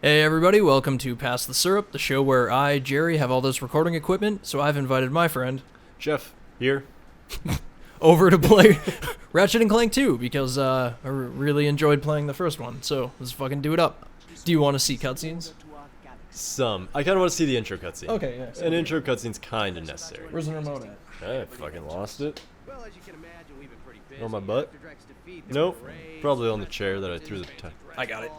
Hey everybody, welcome to Pass the Syrup, the show where I, Jerry, have all this recording equipment, so I've invited my friend Jeff, here. over to play Ratchet and Clank 2, because I really enjoyed playing the first one, so let's fucking do it up. Do you want to see cutscenes? Some. I kind of want to see the intro cutscene. Okay, yeah. An intro cutscene's kind of necessary. Where's the remote at? I fucking lost it. On my butt? Nope. Probably on the chair that I threw the time. I got it.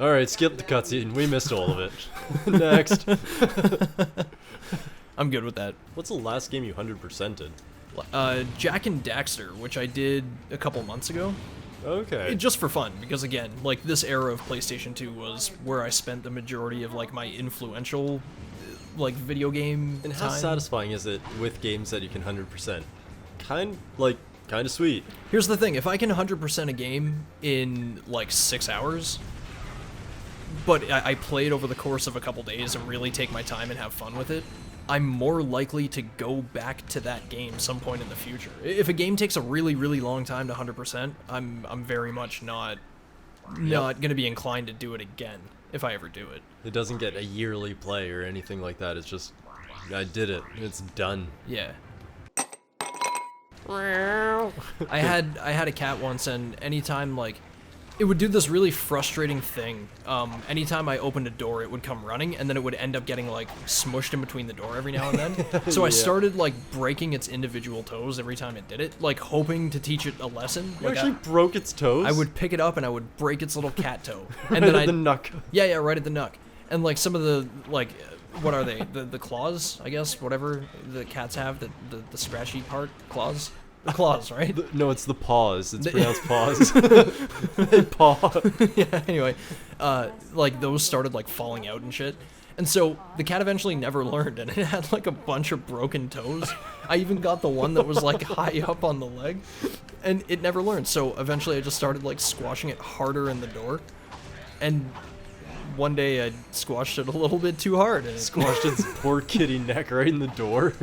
Alright, skip the cutscene. We missed all of it. Next. I'm good with that. What's the last game you 100%ed? Jack and Daxter, which I did a couple months ago. Okay. Just for fun, because again, like, this era of PlayStation 2 was where I spent the majority of, like, my influential, like, video game And how time. satisfying is it with games that you can 100%? Kind of sweet. Here's the thing, if I can 100% a game in, like, 6 hours, but I play it over the course of a couple days and really take my time and have fun with it, I'm more likely to go back to that game some point in the future. If a game takes a really, really long time to 100%, I'm very much not gonna be inclined to do it again if I ever do it. It doesn't get a yearly play or anything like that. It's just, I did it. It's done. Yeah. I had a cat once, and anytime, like, it would do this really frustrating thing. Anytime I opened a door, it would come running, and then it would end up getting, like, smushed in between the door every now and then. So I started, like, breaking its individual toes every time it did it, like, hoping to teach it a lesson. You Like, actually broke its toes? I would pick it up and I would break its little cat toe. Right And then at the knuck. Yeah, right at the knuck. And, like, some of the, like, what are they? The claws, I guess, whatever the cats have, the scratchy part, claws? The claws, right? No, it's the paws. It's pronounced paws. They paw. Yeah, anyway, like, those started, like, falling out and shit. And so the cat eventually never learned, and it had, like, a bunch of broken toes. I even got the one that was, like, high up on the leg, and it never learned. So eventually I just started, like, squashing it harder in the door. And one day I squashed it a little bit too hard. And Squashed its poor kitty neck right in the door.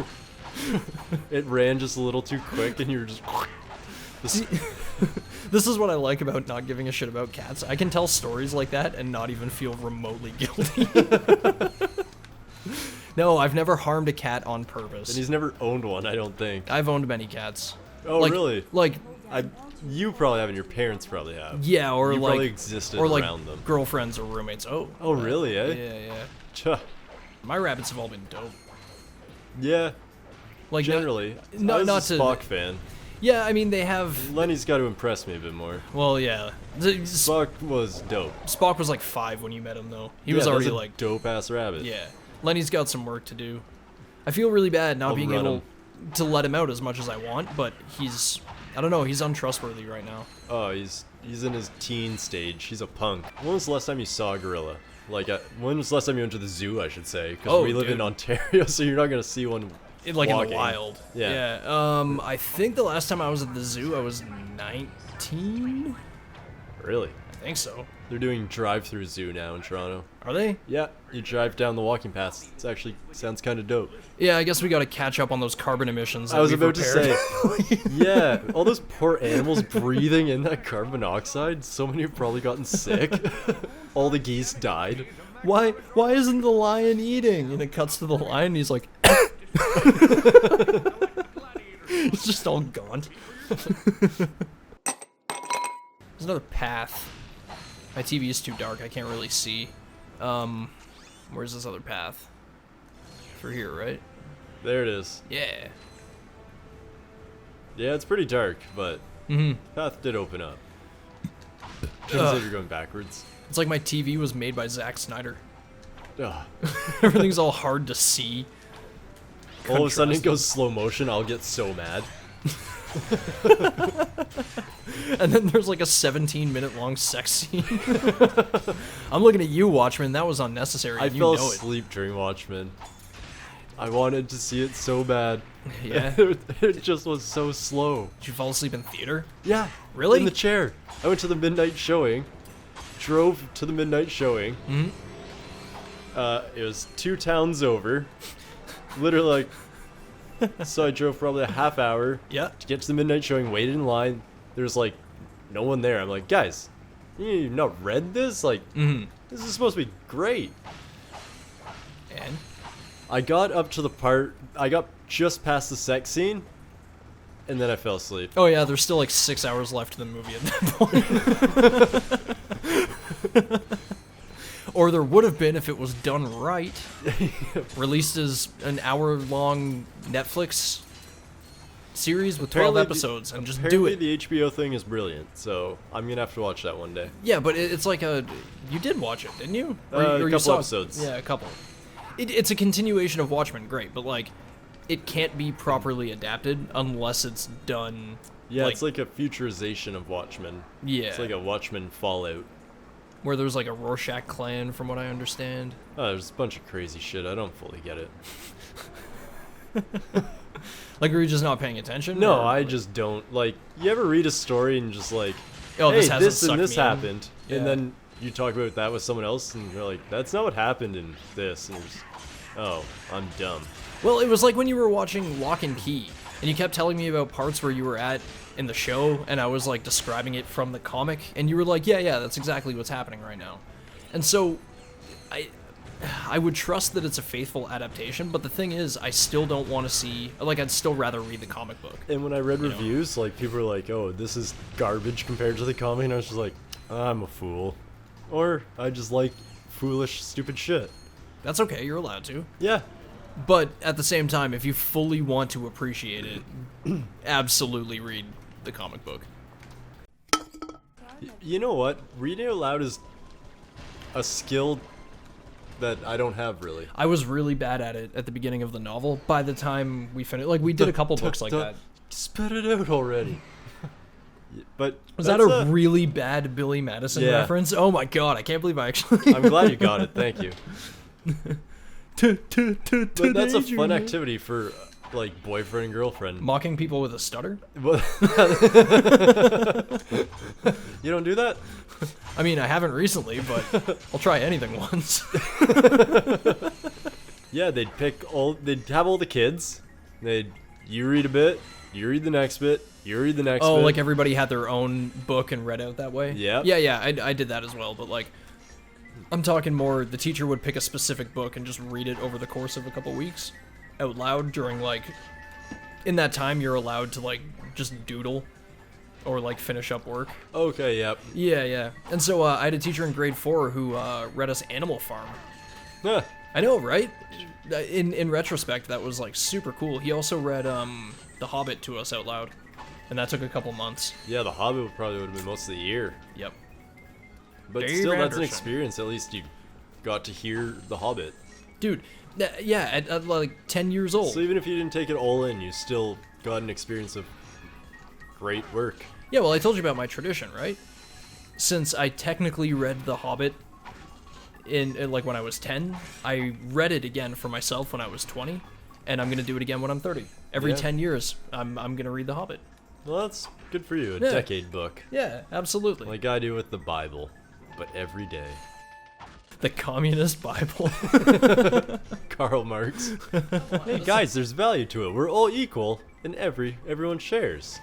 It ran just a little too quick, and you were just... This is what I like about not giving a shit about cats. I can tell stories like that and not even feel remotely guilty. No, I've never harmed a cat on purpose. And he's never owned one, I don't think. I've owned many cats. Oh, Like- really? Like, You probably have, and your parents probably have. yeah, or You like, probably existed or like around them. girlfriends or roommates. Oh. Oh, really, eh? Yeah. Chuh. My rabbits have all been dope. Yeah, Like, generally. not I was not a to. Spock fan. Yeah, I mean they have. Lenny's got to impress me a bit more. Well, yeah. Spock was dope. Spock was like 5 when you met him, though. He Yeah, was that's already a like. dope-ass rabbit. Yeah. Lenny's got some work to do. I feel really bad not I'll being run able to let him out as much as I want, but he's. I don't know. He's untrustworthy right now. Oh, he's in his teen stage. He's a punk. When was the last time you saw a gorilla? Like, when was the last time you went to the zoo, I should say? Because Oh, we live dude. in Ontario, so you're not going to see one Like in walking. the wild. Yeah. Yeah. I think the last time I was at the zoo, I was 19. Really? I think so. They're doing drive-through zoo now in Toronto. Are they? Yeah, you drive down the walking paths. It actually sounds kind of dope. Yeah, I guess we got to catch up on those carbon emissions. That I was we've about to repaired. say, yeah, all those poor animals breathing in that carbon dioxide. So many have probably gotten sick. All the geese died. Why isn't the lion eating? And it cuts to the lion and he's like he's just all gaunt. There's another path. My TV is too dark, I can't really see. Where's this other path? Through here, right? There it is. Yeah. Yeah, it's pretty dark, but path did open up. Turns out you're going backwards. It's like my TV was made by Zack Snyder. Ugh. Everything's all hard to see. All of a sudden it goes slow motion, I'll get so mad. And then there's like a 17-minute long sex scene. I'm looking at you, Watchmen. That was unnecessary. I and you fell know asleep during Watchmen. I wanted to see it so bad. it. Yeah. It just was so slow. Did you fall asleep in theater? Yeah. Really? In the chair. I went to the midnight showing. Drove to the midnight showing. It was 2 towns over. Literally, like, so I drove probably a half hour Yeah. to get to the midnight showing, waited in line. There's like no one there. I'm like, guys, you've not read this? Like, this is supposed to be great. And I got up to the part, I got just past the sex scene, and then I fell asleep. oh yeah, there's still like 6 hours left in the movie at that point. Or there would have been if it was done right. Released as an hour-long Netflix series with 12 episodes, and just do it. Apparently the HBO thing is brilliant, so I'm gonna have to watch that one day. Yeah, but it's like a... You did watch it, didn't you? A you couple episodes. Yeah, a couple. It's a continuation of Watchmen, great, but like, it can't be properly adapted unless it's done... Yeah, it's like a futurization of Watchmen. Yeah. It's like a Watchmen Fallout. Where there's like a Rorschach clan, from what I understand. Oh, there's a bunch of crazy shit. I don't fully get it. Like, are you just not paying attention? No, or, I just don't. Like, you ever read a story and just like, oh, hey, this hasn't this sucked and this me in. happened, Yeah. and then you talk about that with someone else, and you're like, that's not what happened in this, and you're just, oh, I'm dumb. Well, it was like when you were watching Lock and Key, and you kept telling me about parts where you were at in the show, and I was like describing it from the comic, and you were like, yeah, that's exactly what's happening right now. And so, I would trust that it's a faithful adaptation, but the thing is, I still don't want to see, like, I'd still rather read the comic book. And when I read reviews, like, people were like, oh, this is garbage compared to the comic, and I was just like, I'm a fool. Or, I just like foolish, stupid shit. That's okay, you're allowed to. Yeah. But at the same time, if you fully want to appreciate it, absolutely read the comic book. You know what? Reading out loud is a skill that I don't have, really. I was really bad at it at the beginning of the novel. By the time we finished, like, we did a couple books like that. Spit it out already. But was that a really bad Billy Madison reference? Oh my god, I can't believe I actually... I'm glad you got it, thank you. But that's a fun activity for, like, boyfriend and girlfriend. Mocking people with a stutter? You don't do that? I mean, I haven't recently, but I'll try anything once. Yeah, they'd have all the kids. You read a bit, you read the next bit, you read the next bit. Oh, like everybody had their own book and read out that way? Yeah. Yeah, I did that as well, but like, I'm talking more, the teacher would pick a specific book and just read it over the course of a couple weeks out loud during, like, in that time you're allowed to, like, just doodle or, like, finish up work. Okay, yep. Yeah. And so I had a teacher in grade 4 who read us Animal Farm. Huh. I know, right? In retrospect, that was, like, super cool. He also read The Hobbit to us out loud, and that took a couple months. Yeah, The Hobbit probably would have been most of the year. Yep. But Dave still, that's Anderson. an experience. At least you got to hear The Hobbit. Dude, yeah, at like 10 years old. So even if you didn't take it all in, you still got an experience of great work. Yeah, well, I told you about my tradition, right? Since I technically read The Hobbit in like when I was 10, I read it again for myself when I was 20, and I'm gonna do it again when I'm 30. Every 10 years, I'm gonna read The Hobbit. Well, that's good for you. A Yeah. decade book. Yeah, absolutely. Like I do with the Bible, but every day. The Communist Bible. Karl Marx. Hey guys, there's value to it. We're all equal, and everyone shares.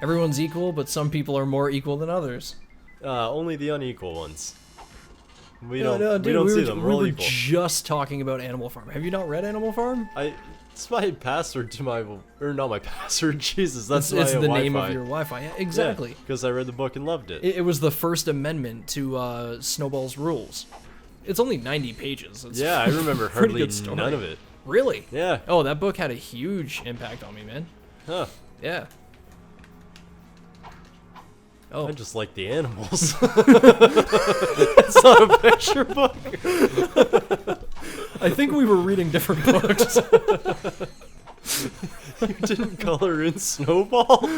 Everyone's equal, but some people are more equal than others. Only the unequal ones. We No, don't dude, see them. We're we all were equal. just talking about Animal Farm. Have you not read Animal Farm? It's my password to my, or not my password. Jesus, that's my It's the Wi-Fi. name of your Wi-Fi. Yeah, exactly. Because I read the book and loved it. It was the first amendment to Snowball's Rules. It's only 90 pages. It's Yeah, I remember pretty hardly good story. none of it. Really? Yeah. Oh, that book had a huge impact on me, man. Huh. Yeah. Oh. I just like the animals. It's not a picture book. I think we were reading different books. You didn't color in Snowball?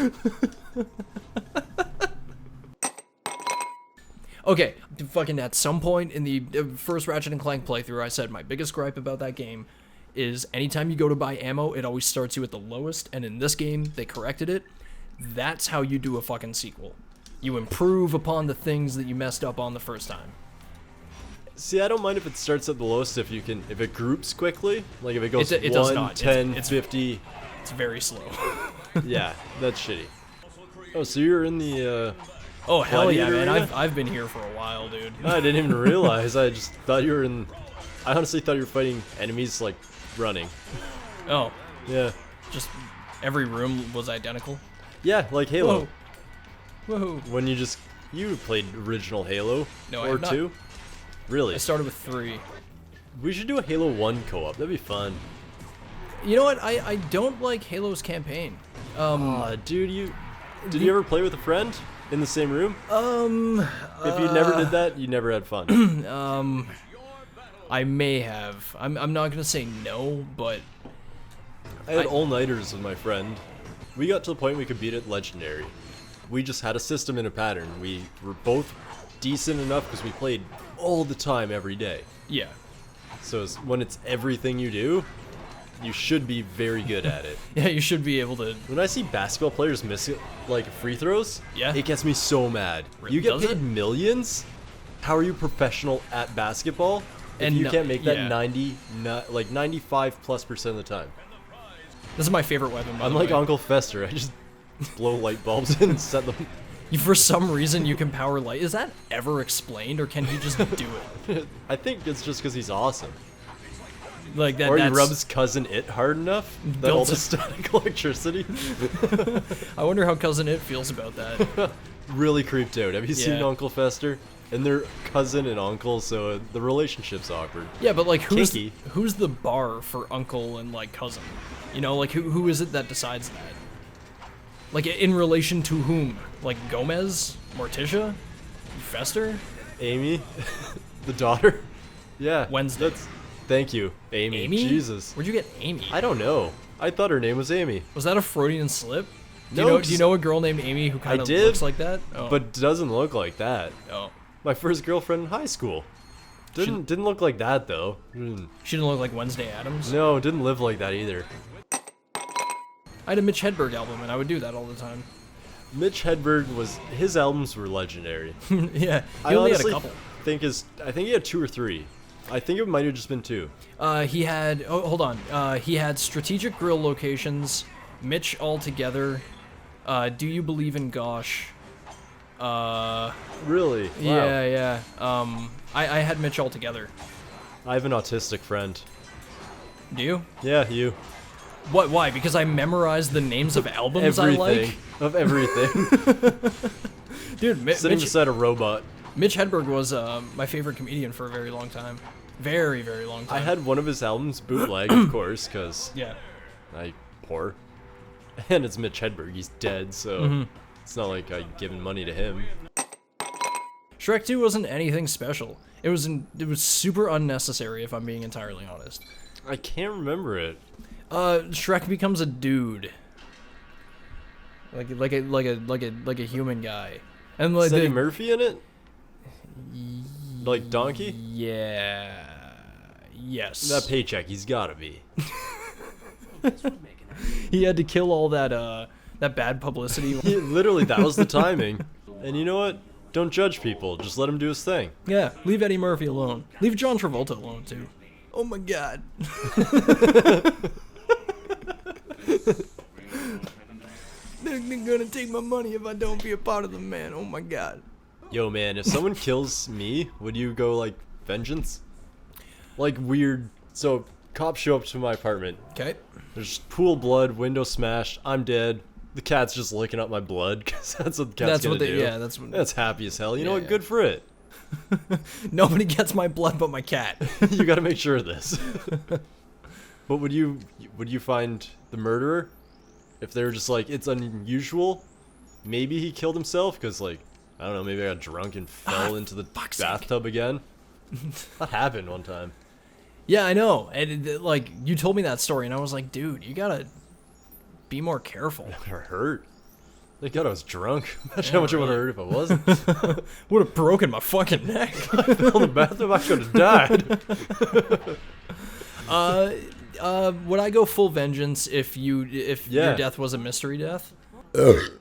Okay, fucking at some point in the first Ratchet and Clank playthrough, I said my biggest gripe about that game is anytime you go to buy ammo, it always starts you at the lowest, and in this game, they corrected it. That's how you do a fucking sequel. You improve upon the things that you messed up on the first time. See, I don't mind if it starts at the lowest if it groups quickly. Like if it goes It does 1, not. 10, It's 50. It's very slow. Yeah, that's shitty. Oh, so you're in the Oh hell yeah, Gladiator man! Arena? I've been here for a while, dude. I didn't even realize. I just thought you were in. I honestly thought you were fighting enemies like running. Oh, Yeah. just every room was identical. Yeah, like Halo. Whoa. When you played original Halo No, I or have not. 2? Really? I started with 3. We should do a Halo 1 co-op. That'd be fun. You know what? I don't like Halo's campaign. Dude, did you ever play with a friend in the same room? If you never did that, you never had fun. I may have. I'm not gonna say no, but I had all-nighters with my friend. We got to the point we could beat it legendary. We just had a system and a pattern. We were both decent enough because we played all the time every day. yeah. So when it's everything you do, you should be very good at it. Yeah, you should be able to. When I see basketball players miss like free throws, Yeah. it gets me so mad. You get Does paid it? millions. How are you professional at basketball if And you no- can't make that yeah. 95+% of the time? This is my favorite weapon. By I'm the like way. Uncle Fester. I just blow light bulbs and set them. For some reason, you can power light. Is that ever explained, or can he just do it? I think it's just because he's awesome. Like that. Or he that's, rubs Cousin It hard enough that Built all it. the static electricity I wonder how Cousin It feels about that. really creeped out. Have you seen Yeah. Uncle Fester? And they're cousin and uncle, so the relationship's awkward. Yeah, but like, who's Kinky. the bar for uncle and like cousin? You know, like who is it that decides that? Like in relation to whom? Like Gomez, Morticia, Fester, Amy, the daughter. Yeah. Wednesday. Thank you, Amy. Amy? Jesus. Where'd you get Amy? I don't know. I thought her name was Amy, Was that a Freudian slip? Do No, you know a girl named Amy who kind of did, looks like that? Oh. but doesn't look like that. oh, My first girlfriend in high school. Didn't look like that though. she didn't look like Wednesday Addams. No, didn't live like that either. I had a Mitch Hedberg album, and I would do that all the time. Mitch Hedberg his albums were legendary. Yeah, I he only had a honestly couple. I think he had 2 or 3. I think it might have just been 2. He had. Oh, hold on. He had Strategic Grill Locations, Mitch Altogether. Do You Believe in Gosh? Really? Wow. Yeah. I had Mitch Altogether. I have an autistic friend. Do you? Yeah, you. What? Why? Because I memorized the names of albums I Everything. like. Of everything. Dude, Sitting beside a robot. Mitch Hedberg was my favorite comedian for a very long time. Very, very long time. I had one of his albums bootleg, of course, because Yeah. I poor. And it's Mitch Hedberg. He's dead, so it's not like I given money to him. Shrek 2 wasn't anything special. It was super unnecessary, if I'm being entirely honest. I can't remember it. Shrek becomes a dude. Like a human guy. And like Is Eddie Murphy in it? Like Donkey? Yeah. Yes. That paycheck, he's gotta be. He had to kill all that bad publicity. Literally, that was the timing. And you know what? Don't judge people. Just let him do his thing. Yeah, leave Eddie Murphy alone. Leave John Travolta alone too. Oh my god. They're gonna take my money if I don't be a part of them, man. Oh my god. Yo, man, if someone kills me, would you go, like, vengeance? Like, weird. So, cops show up to my apartment. Okay. There's pool of blood, window smashed. I'm dead. The cat's just licking up my blood, because that's what the cat's That's gonna what they. do. Yeah, that's what. That's happy as hell. You know Yeah, what? yeah. Good for it. Nobody gets my blood but my cat. You gotta make sure of this. But would you find the murderer? If they were just like, it's unusual, maybe he killed himself, because, like, I don't know, maybe I got drunk and fell into the fuck's sake. bathtub again. That happened one time. Yeah, I know. And like you told me that story, and I was like, dude, you gotta be more careful. It hurt. Thank God I was drunk. Imagine how much it would have hurt if I wasn't. Would have broken my fucking neck. Fell in the bathtub, I could have died. Would I go full vengeance if your Yeah. death was a mystery death?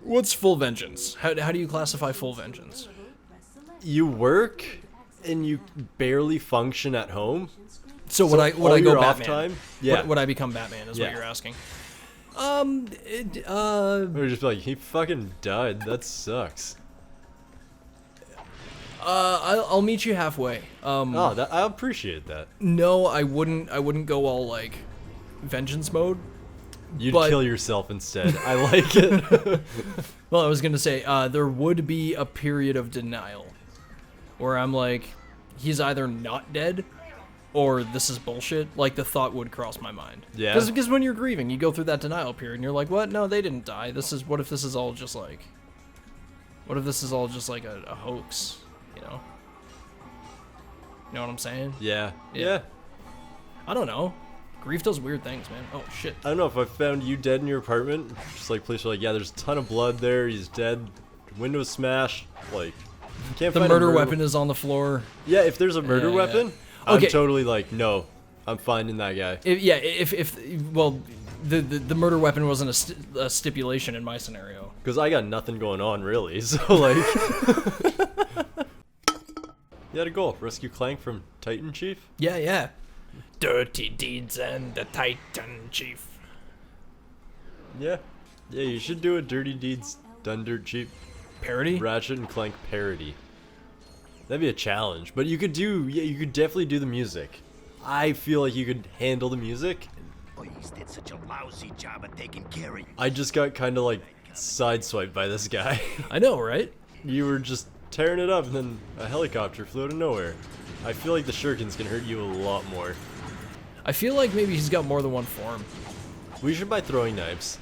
What's full vengeance? How do you classify full vengeance? You work and you barely function at home. So would I all go your Batman? off time? Yeah. Would I become Batman? Is Yeah. what you're asking. Or just be like, he fucking died. That sucks. I'll meet you halfway. Oh, I appreciate that. No, I wouldn't go all like vengeance mode. You'd But- kill yourself instead. I like it. Well, I was gonna say there would be a period of denial, where I'm like, he's either not dead, or this is bullshit. Like the thought would cross my mind. Yeah. Because when you're grieving, you go through that denial period, and you're like, what? No, they didn't die. What if this is all just like a hoax? You know. You know what I'm saying? Yeah. Yeah. Yeah. I don't know. Grief does weird things, man. Oh shit. I don't know if I found you dead in your apartment. Just like police are like, yeah, there's a ton of blood there. He's dead. Windows smashed. Like, you can't The find a murder weapon is on the floor. Yeah, if there's a murder Yeah. weapon, Okay. I'm totally like, no, I'm finding that guy. If well, the murder weapon wasn't a stipulation in my scenario. Because I got nothing going on really. So like, you had a goal. Rescue Clank from Titan Chief. Yeah. Dirty deeds and the Titan Chief. Yeah. Yeah, you should do a Dirty Deeds Done Dirt Cheap Parody? Ratchet and Clank parody. That'd be a challenge. But you could definitely do the music. I feel like you could handle the music. Police did such a lousy job of taking care of you. I just got kind of like sideswiped by this guy. I know, right? You were just tearing it up and then a helicopter flew out of nowhere. I feel like the shurikens can hurt you a lot more. I feel like maybe he's got more than one form. We should buy throwing knives.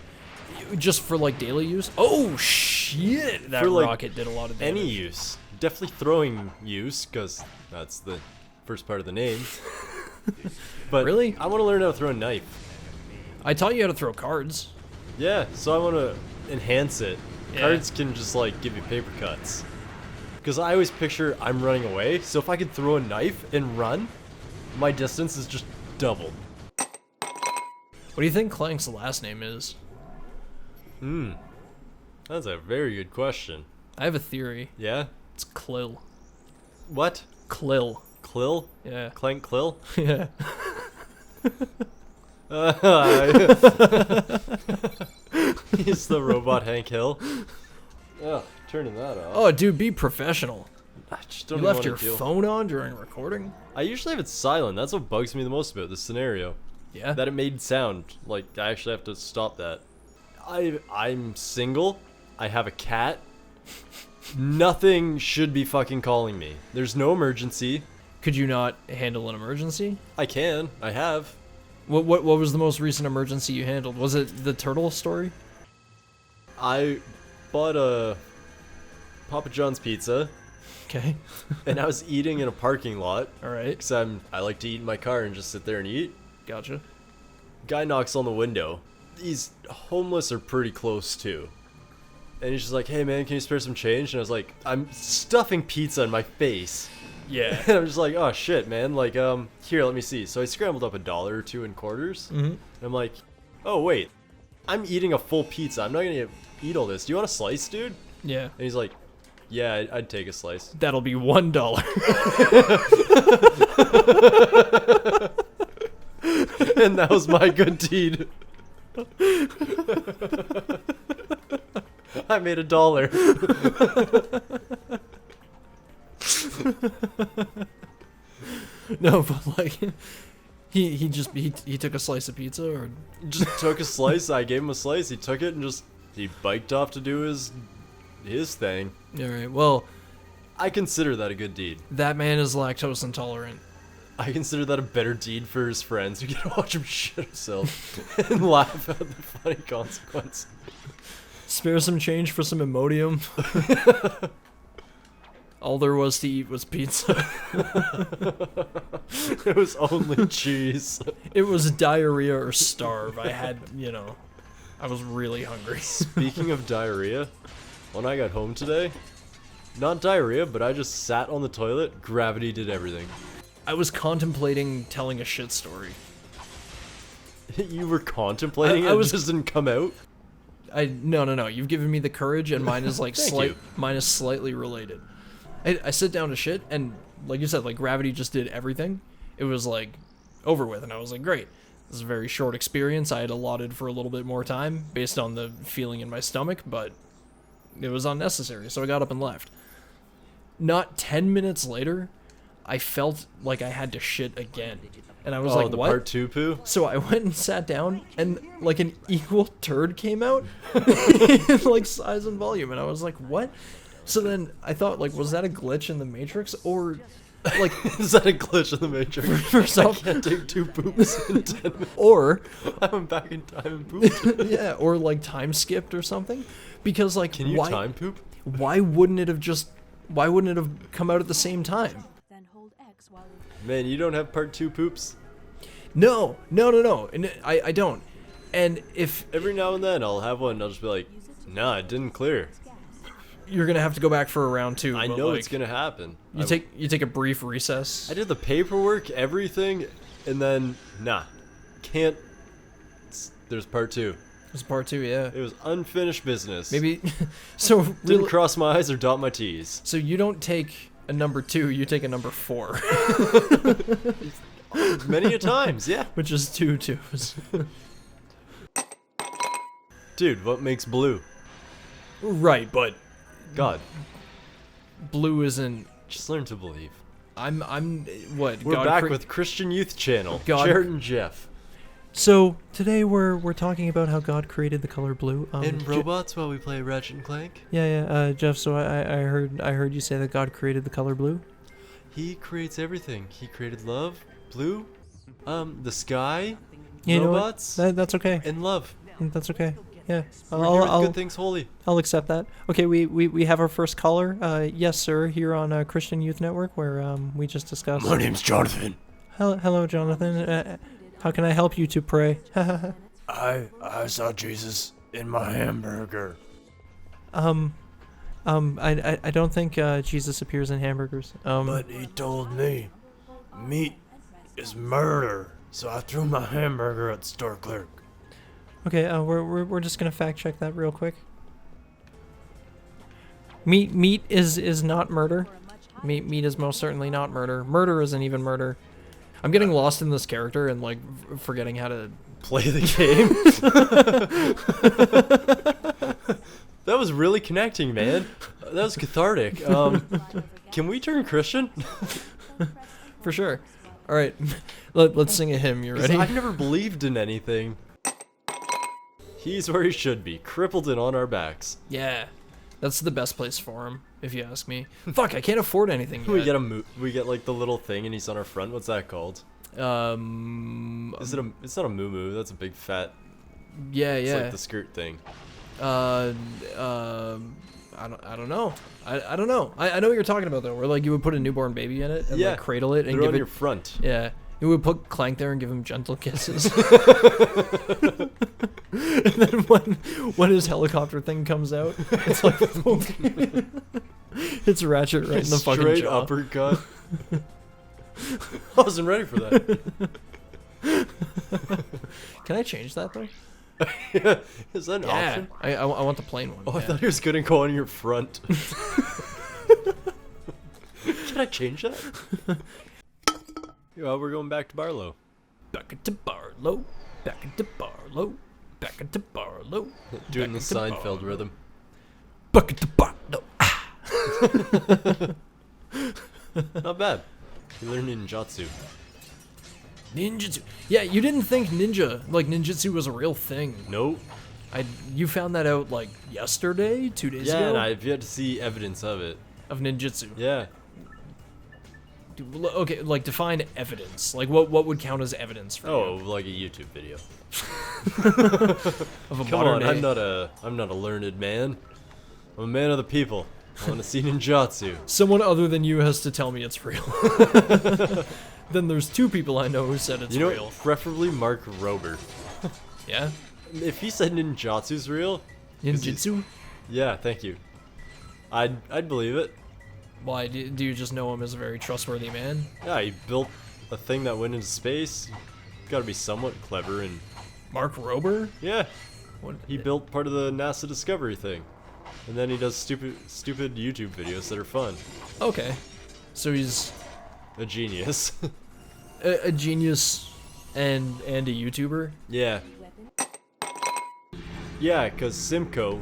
Just for like daily use? Oh shit! That For, like, rocket did a lot of damage. Any use. Definitely throwing use, because that's the first part of the name. But Really? I want to learn how to throw a knife. I taught you how to throw cards. Yeah, so I want to enhance it. Yeah. Cards can just like give you paper cuts. Because I always picture I'm running away, so if I could throw a knife and run, my distance is just doubled. What do you think Clank's last name is? That's a very good question. I have a theory. Yeah? It's Klill. What? Klill. Clill? Yeah. Clank Clill? Yeah. He's the robot Hank Hill. Ugh, turning that off. Oh, dude, be professional. I just don't You even left wanna your deal. phone on during recording? I usually have it silent. That's what bugs me the most about this scenario. Yeah. That it made sound. Like, I actually have to stop that. I'm single. I have a cat. Nothing should be fucking calling me. There's no emergency. Could you not handle an emergency? I can. I have. What was the most recent emergency you handled? Was it the turtle story? I bought a Papa John's pizza, Okay. and I was eating in a parking lot. All right. Because I like to eat in my car and just sit there and eat. Gotcha. Guy knocks on the window. He's homeless or pretty close to. And he's just like, hey man, can you spare some change? And I was like, I'm stuffing pizza in my face. Yeah. And I'm just like, oh shit, man. Like, here, let me see. So I scrambled up $1 or $2 in quarters. Mm-hmm. And I'm like, oh wait, I'm eating a full pizza. I'm not gonna eat all this. Do you want a slice, dude? Yeah. And he's like, yeah, I'd take a slice. That'll be $1. And that was my good deed. I made $1. No, but like, he took a slice of pizza, or Just took a slice. I gave him a slice. He took it and he biked off to do his thing. all right. Well, I consider that a good deed. that man is lactose intolerant. I consider that a better deed for his friends who get to watch him shit himself and laugh at the funny consequence. Spare some change for some Imodium. All there was to eat was pizza. It was only cheese. It was diarrhea or starve. I had, I was really hungry. Speaking of diarrhea, when I got home today, not diarrhea, but I just sat on the toilet. Gravity did everything. I was contemplating telling a shit story. You were contemplating I it, was- just didn't come out? No. You've given me the courage, and mine is like Thank you. mine is slightly related. I sit down to shit, and like you said, like gravity just did everything. It was like over with, and I was like, great. This is a very short experience. I had allotted for a little bit more time based on the feeling in my stomach, but it was unnecessary, so I got up and left. not 10 minutes later, I felt like I had to shit again. And I was like, the what? part 2 poo? So I went and sat down, and like an equal turd came out in like size and volume, and I was like, what? So then I thought, like, was that a glitch in the Matrix, or like Is that a glitch in the Matrix? First I off, can't take 2 poops in 10 minutes. or I went back in time and pooped. yeah, or like time skipped or something, because like Can you why time poop? why wouldn't it have come out at the same time? Then hold X while Man, you don't have part 2 poops? No, and I don't. And if Every now and then I'll have one and I'll just be like, nah, it didn't clear. you're gonna have to go back for a round 2, I but, know like, it's gonna happen. You take a brief recess. I did the paperwork, everything, and then, nah. Can't. There's part 2. It's part 2, yeah. It was unfinished business. Maybe so. Didn't Really, cross my I's or dot my T's. so you don't take a number 2, you take a number 4, Many a times, yeah. which is 2 twos. Dude, what makes blue? Right, but God, blue isn't. just learn to believe. I'm what? We're God back with Christian Youth Channel. God- Jared and Jeff. So today we're talking about how God created the color blue. And robots while we play Ratchet and Clank. Yeah. Jeff. So I heard you say that God created the color blue. He creates everything. He created love, blue, the sky, You know what? robots, That's okay. and love. That's okay. Yeah. We're here with I'll good things holy. I'll accept that. Okay, we have our first caller. Yes, sir, here on Christian Youth Network, where we just discussed. name's Jonathan. Hello, Jonathan. How can I help you to pray? I saw Jesus in my hamburger. I don't think Jesus appears in hamburgers. But he told me meat is murder, so I threw my hamburger at the store clerk. Okay, we're just gonna fact check that real quick. Meat is not murder. Meat is most certainly not murder. Murder isn't even murder. I'm getting lost in this character and like forgetting how to. Play the game. That was really connecting, man. That was cathartic. Can we turn Christian? For sure. All right, let's sing a hymn. You 'Cause ready? I've never believed in anything. He's where he should be, crippled and on our backs. Yeah, that's the best place for him, if you ask me. Fuck, I can't afford anything yet. We get like the little thing and he's on our front. What's that called? It's not a moo-moo, that's a big fat, Yeah. it's like the skirt thing. I don't know. I don't know. I know what you're talking about though. Where like you would put a newborn baby in it and Yeah, like cradle it and They're give on it. your front. Yeah, you would put Clank there and give him gentle kisses. And then when his helicopter thing comes out, it's like it's Ratchet right in the fucking Straight jaw. uppercut. I wasn't ready for that. Can I change that though? Yeah, is that an Yeah, option? I want the plain one. Oh, I yeah. thought he was gonna go on your front. Can I change that? Yeah, we're going back to Barlow. Back into Barlow, back into Barlow, back into Barlow. Doing the back into Seinfeld Barlow. rhythm. Back into Barlow. Not bad. You learned ninjutsu. Ninjutsu. Yeah, you didn't think ninjutsu was a real thing. Nope. You found that out like yesterday, 2 days Yeah, ago. and I've yet to see evidence of it. Of ninjutsu. Yeah. Okay, like define evidence. Like what would count as evidence for Oh, you? like a YouTube video. Of a Come modern on, day. I'm not a learned man. I'm a man of the people. I want to see ninjutsu. Someone other than you has to tell me it's real. Then there's 2 people I know who said it's You know real. what? Preferably Mark Rober. Yeah? If he said ninjutsu's real, Ninjutsu? yeah, thank you. I'd believe it. Why? Do you just know him as a very trustworthy man? Yeah, he built a thing that went into space. Gotta be somewhat clever and Mark Rober? yeah. What? He built part of the NASA Discovery thing. And then he does stupid YouTube videos that are fun. Okay. So he's A genius. a genius and a YouTuber? Yeah. Yeah, because Simcoe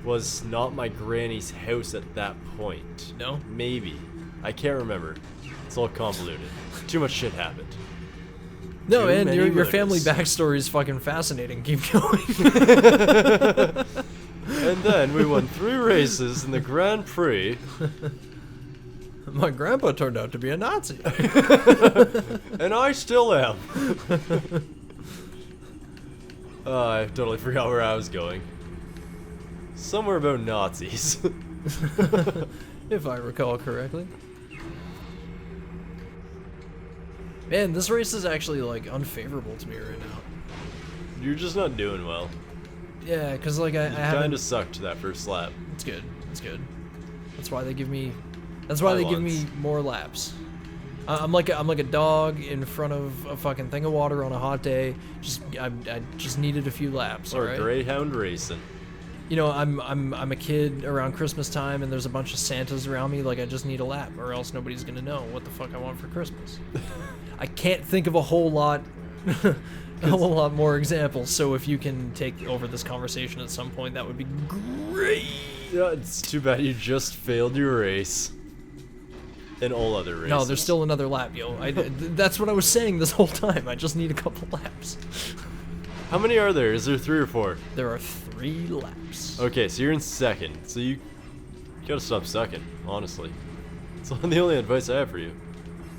was not my granny's house at that point. No? Maybe. I can't remember. It's all convoluted. Too much shit happened. No, Too man, many your family murders. backstory is fucking fascinating. Keep going. And then we won 3 races in the Grand Prix. My grandpa turned out to be a Nazi. And I still am. I totally forgot where I was going. Somewhere about Nazis. If I recall correctly. Man, this race is actually, like, unfavorable to me right now. You're just not doing well. Yeah, because, like, I You haven't... kind of sucked that first lap. It's good. It's good. That's why they give me... That's why they give me more laps. I'm like a dog in front of a fucking thing of water on a hot day. I just needed a few laps, Or alright? Greyhound racing. You know, I'm a kid around Christmas time, and there's a bunch of Santas around me. Like, I just need a lap, or else nobody's gonna know what the fuck I want for Christmas. I can't think of a whole lot, more examples. So if you can take over this conversation at some point, that would be great. Yeah, it's too bad you just failed your race. And all other races. No, there's still another lap, yo. That's what I was saying this whole time. I just need a couple laps. How many are there? Is there 3 or 4? There are 3 laps. Okay, so you're in second. So you gotta stop sucking, honestly. It's the only advice I have for you.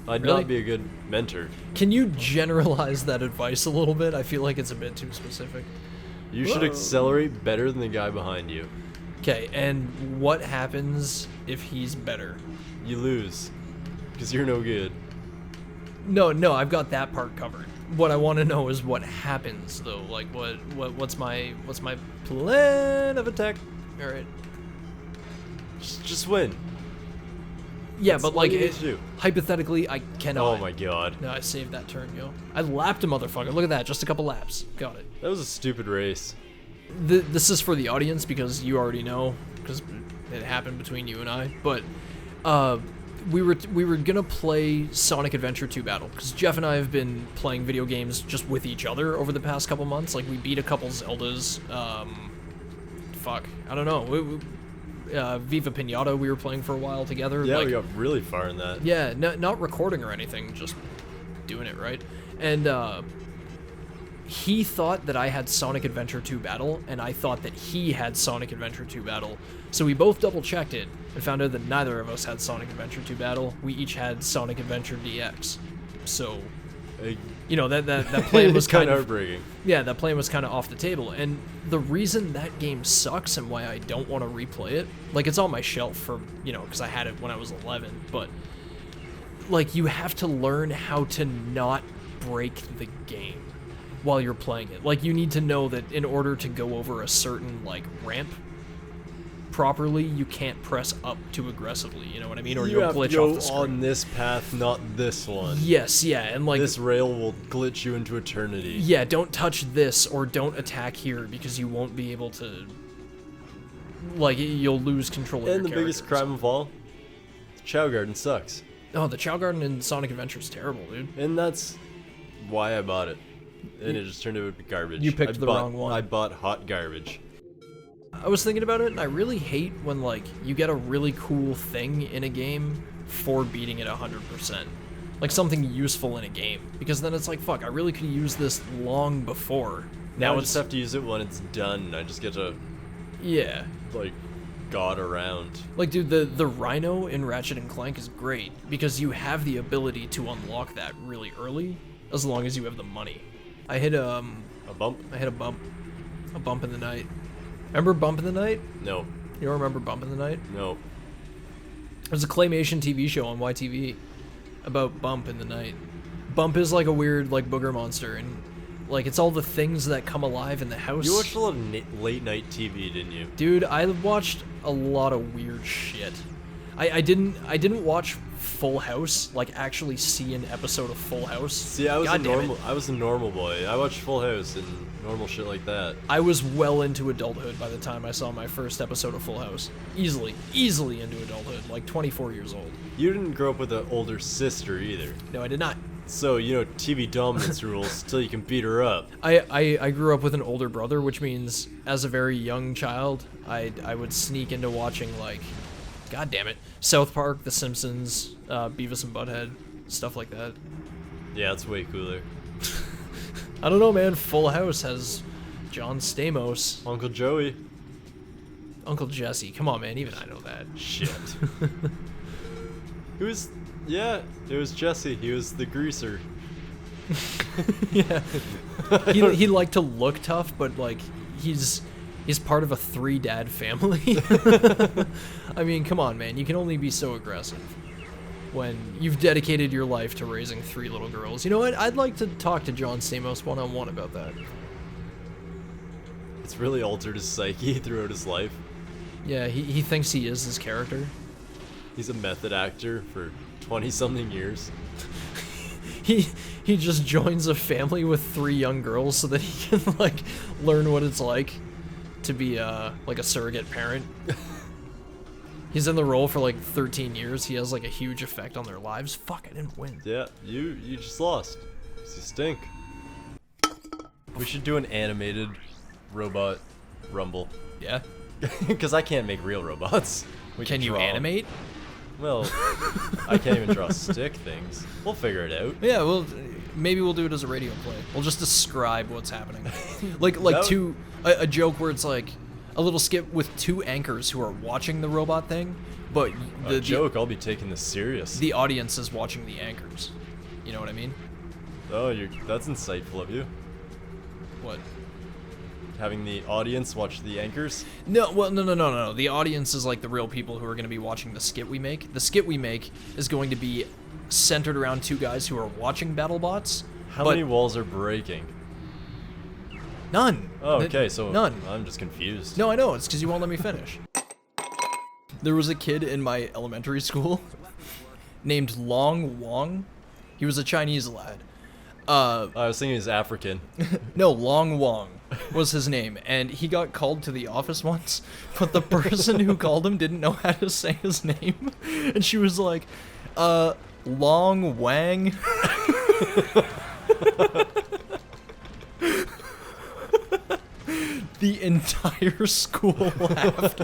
I'd Really? not be a good mentor. Can you generalize that advice a little bit? I feel like it's a bit too specific. You should Whoa. accelerate better than the guy behind you. Okay, and what happens if he's better? You lose. Because you're no good. No, I've got that part covered. What I want to know is what happens though. Like what's my plan of attack? All right. Just win. Yeah, That's but all like you need to do. hypothetically, I cannot. Oh my god. No, I saved that turn, yo. I lapped a motherfucker. Look at that, just a couple laps. Got it. That was a stupid race. This is for the audience because you already know, because it happened between you and I. But we were gonna play Sonic Adventure 2 Battle because Jeff and I have been playing video games just with each other over the past couple months. Like we beat a couple Zeldas. Fuck, I don't know. Viva Pinata we were playing for a while together. Yeah, like, we got really far in that. yeah, not recording or anything, just doing it, right? And he thought that I had Sonic Adventure 2 Battle, and I thought that he had Sonic Adventure 2 Battle. So we both double-checked it, and found out that neither of us had Sonic Adventure 2 Battle. We each had Sonic Adventure DX. So, you know, that plan was kind of... heartbreaking. Yeah, that plan was kind of off the table. And the reason that game sucks and why I don't want to replay it, like, it's on my shelf for, you know, because I had it when I was 11, but, like, you have to learn how to not break the game while you're playing it. Like, you need to know that in order to go over a certain, like, ramp properly, you can't press up too aggressively, you know what I mean? Or You you'll have to glitch go off the screen. on this path, not this one. Yes, yeah, and like... This rail will glitch you into eternity. Yeah, don't touch this or don't attack here because you won't be able to... Like, you'll lose control of your And the biggest characters. crime of all, Chow Garden sucks. Oh, the Chow Garden in Sonic Adventure is terrible, dude. And that's why I bought it. And it just turned out to be garbage. You picked the wrong one. I bought hot garbage. I was thinking about it, and I really hate when, like, you get a really cool thing in a game for beating it 100%. Like, something useful in a game. Because then it's like, fuck, I really could have used this long before. Now I it's... just have to use it when it's done. I just get to, Yeah. like, god around. Like, dude, the Rhino in Ratchet and Clank is great, because you have the ability to unlock that really early, as long as you have the money. I hit, A bump? I hit a bump. A bump in the night. Remember Bump in the Night? No. You don't remember Bump in the Night? No. There's a claymation TV show on YTV about Bump in the Night. Bump is like a weird, like, booger monster, and, like, it's all the things that come alive in the house. You watched a lot of late night TV, didn't you? Dude, I watched a lot of weird shit. I didn't watch Full House, like actually see an episode of Full House. See, I was God damn it. I was a normal boy. I watched Full House and normal shit like that. I was well into adulthood by the time I saw my first episode of Full House. Easily into adulthood, like 24 years old. You didn't grow up with an older sister either. No, I did not. So, you know, TV dominance rules till you can beat her up. I grew up with an older brother, which means as a very young child, I would sneak into watching, like, God damn it, South Park, The Simpsons, Beavis and Butthead, stuff like that. Yeah, it's way cooler. I don't know, man. Full House has John Stamos. Uncle Joey. Uncle Jesse. Come on, man. Even I know that. Shit. Yeah, it was Jesse. He was the greaser. Yeah. He liked to look tough, but, like, he's part of a 3-dad family. I mean, come on, man. You can only be so aggressive when you've dedicated your life to raising 3 little girls. You know what? I'd like to talk to John Stamos one-on-one about that. It's really altered his psyche throughout his life. Yeah, he thinks he is his character. He's a method actor for 20-something years. He just joins a family with 3 young girls so that he can, like, learn what it's like to be like a surrogate parent. He's in the role for like 13 years. He has like a huge effect on their lives. Fuck, I didn't win. Yeah, you just lost. 'Cause you stink. We should do an animated robot rumble. Yeah. Because I can't make real robots. Can you draw 'em. animate? Well, I can't even draw stick things. We'll figure it out. Yeah, well, maybe we'll do it as a radio play. We'll just describe what's happening. Like a joke where it's like a little skit with 2 anchors who are watching the robot thing, but The joke, I'll be taking this serious. the audience is watching the anchors. You know what I mean? Oh, that's insightful of you. What? Having the audience watch the anchors? No, well, no. The audience is like the real people who are going to be watching the skit we make. The skit we make is going to be centered around 2 guys who are watching BattleBots. How many walls are breaking? None. Oh, okay, so none. I'm just confused. No, I know. It's because you won't let me finish. There was a kid in my elementary school named Long Wong. He was a Chinese lad. I was thinking he's African. No, Long Wong was his name, and he got called to the office once, but the person who called him didn't know how to say his name, and she was like, Long Wang. The entire school laughed.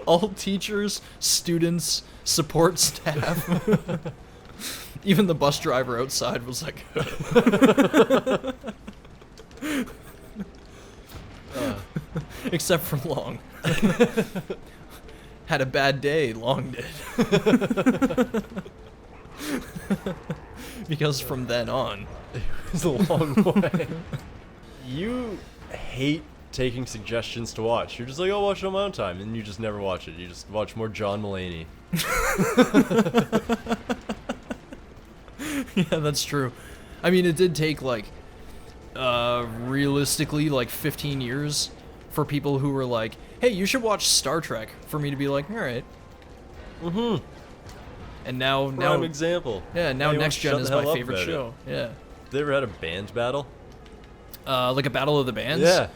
All teachers, students, support staff. Even the bus driver outside was like... Except for Long. Had a bad day, Long did. Because from then on... It was a long way. You hate taking suggestions to watch. You're just like, I'll watch it on my own time, and you just never watch it. You just watch more John Mulaney. Yeah, that's true. I mean, it did take, like, realistically, like, 15 years for people who were like, hey, you should watch Star Trek, for me to be like, alright. Mm-hmm. And now... Prime example. Yeah, now Anyone Next Gen shut is the hell my up favorite about it. show. Yeah. They ever had a band battle? Like a battle of the bands? Yeah.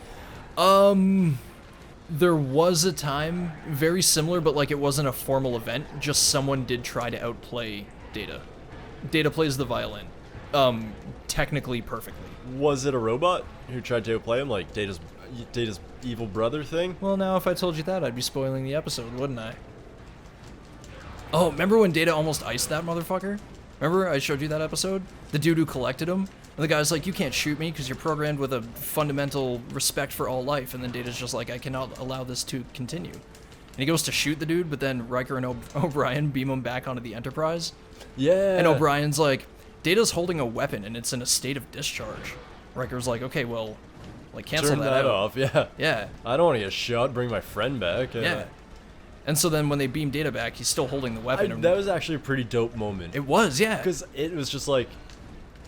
There was a time very similar, but like it wasn't a formal event. Just someone did try to outplay Data. Data plays the violin. Technically perfectly. Was it a robot who tried to outplay him, like Data's evil brother thing? Well, now if I told you that, I'd be spoiling the episode, wouldn't I? Oh, remember when Data almost iced that motherfucker? Remember I showed you that episode? The dude who collected him? And the guy's like, you can't shoot me because you're programmed with a fundamental respect for all life. And then Data's just like, I cannot allow this to continue. And he goes to shoot the dude, but then Riker and O'Brien beam him back onto the Enterprise. Yeah. And O'Brien's like, Data's holding a weapon and it's in a state of discharge. Riker's like, okay, well, like cancel Turn that out. off, yeah. Yeah. I don't want to get shot, bring my friend back. Yeah. And so then when they beam Data back, he's still holding the weapon. And that was actually a pretty dope moment. it was, yeah. Because it was just like,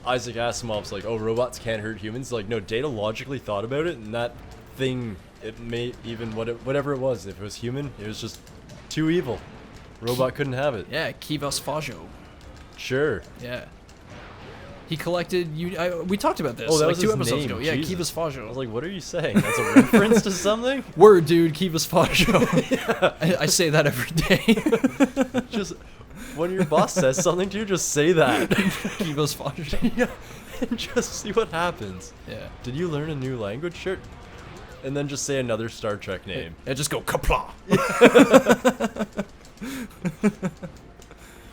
Isaac Asimov's like, oh, robots can't hurt humans. Like, no, Data logically thought about it, and that thing, it may even, whatever it was, if it was human, it was just too evil. Robot couldn't have it. Yeah, Kivas Fajo. Sure. Yeah. He collected. We talked about this Oh, that like was 2 his episodes name. ago. Yeah, Jesus. Kivas Fajo. I was like, what are you saying? That's a reference to something? Word, dude, Kivas Fajo. I say that every day. Just when your boss says something to you, just say that. Keep us fodder. Yeah, and just see what happens. Yeah. Did you learn a new language? Sure. And then just say another Star Trek name. Yeah, just go kapla.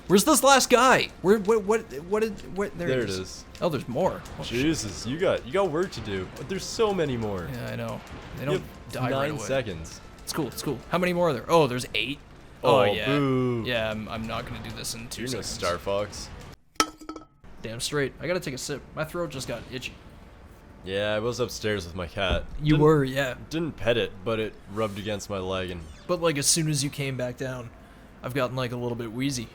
Where's this last guy? Where? There It is. Oh, there's more. Oh, shit. Jesus, you got work to do. But there's so many more. Yeah, I know. They You don't have die 9 right away. seconds. It's cool. It's cool. How many more are there? Oh, there's 8. Oh, yeah. boo. Yeah, I'm not gonna do this in 2 You're no seconds. Star Fox. Damn straight. I gotta take a sip. My throat just got itchy. Yeah, I was upstairs with my cat. You were, yeah. Didn't pet it, but it rubbed against my leg and But like as soon as you came back down, I've gotten like a little bit wheezy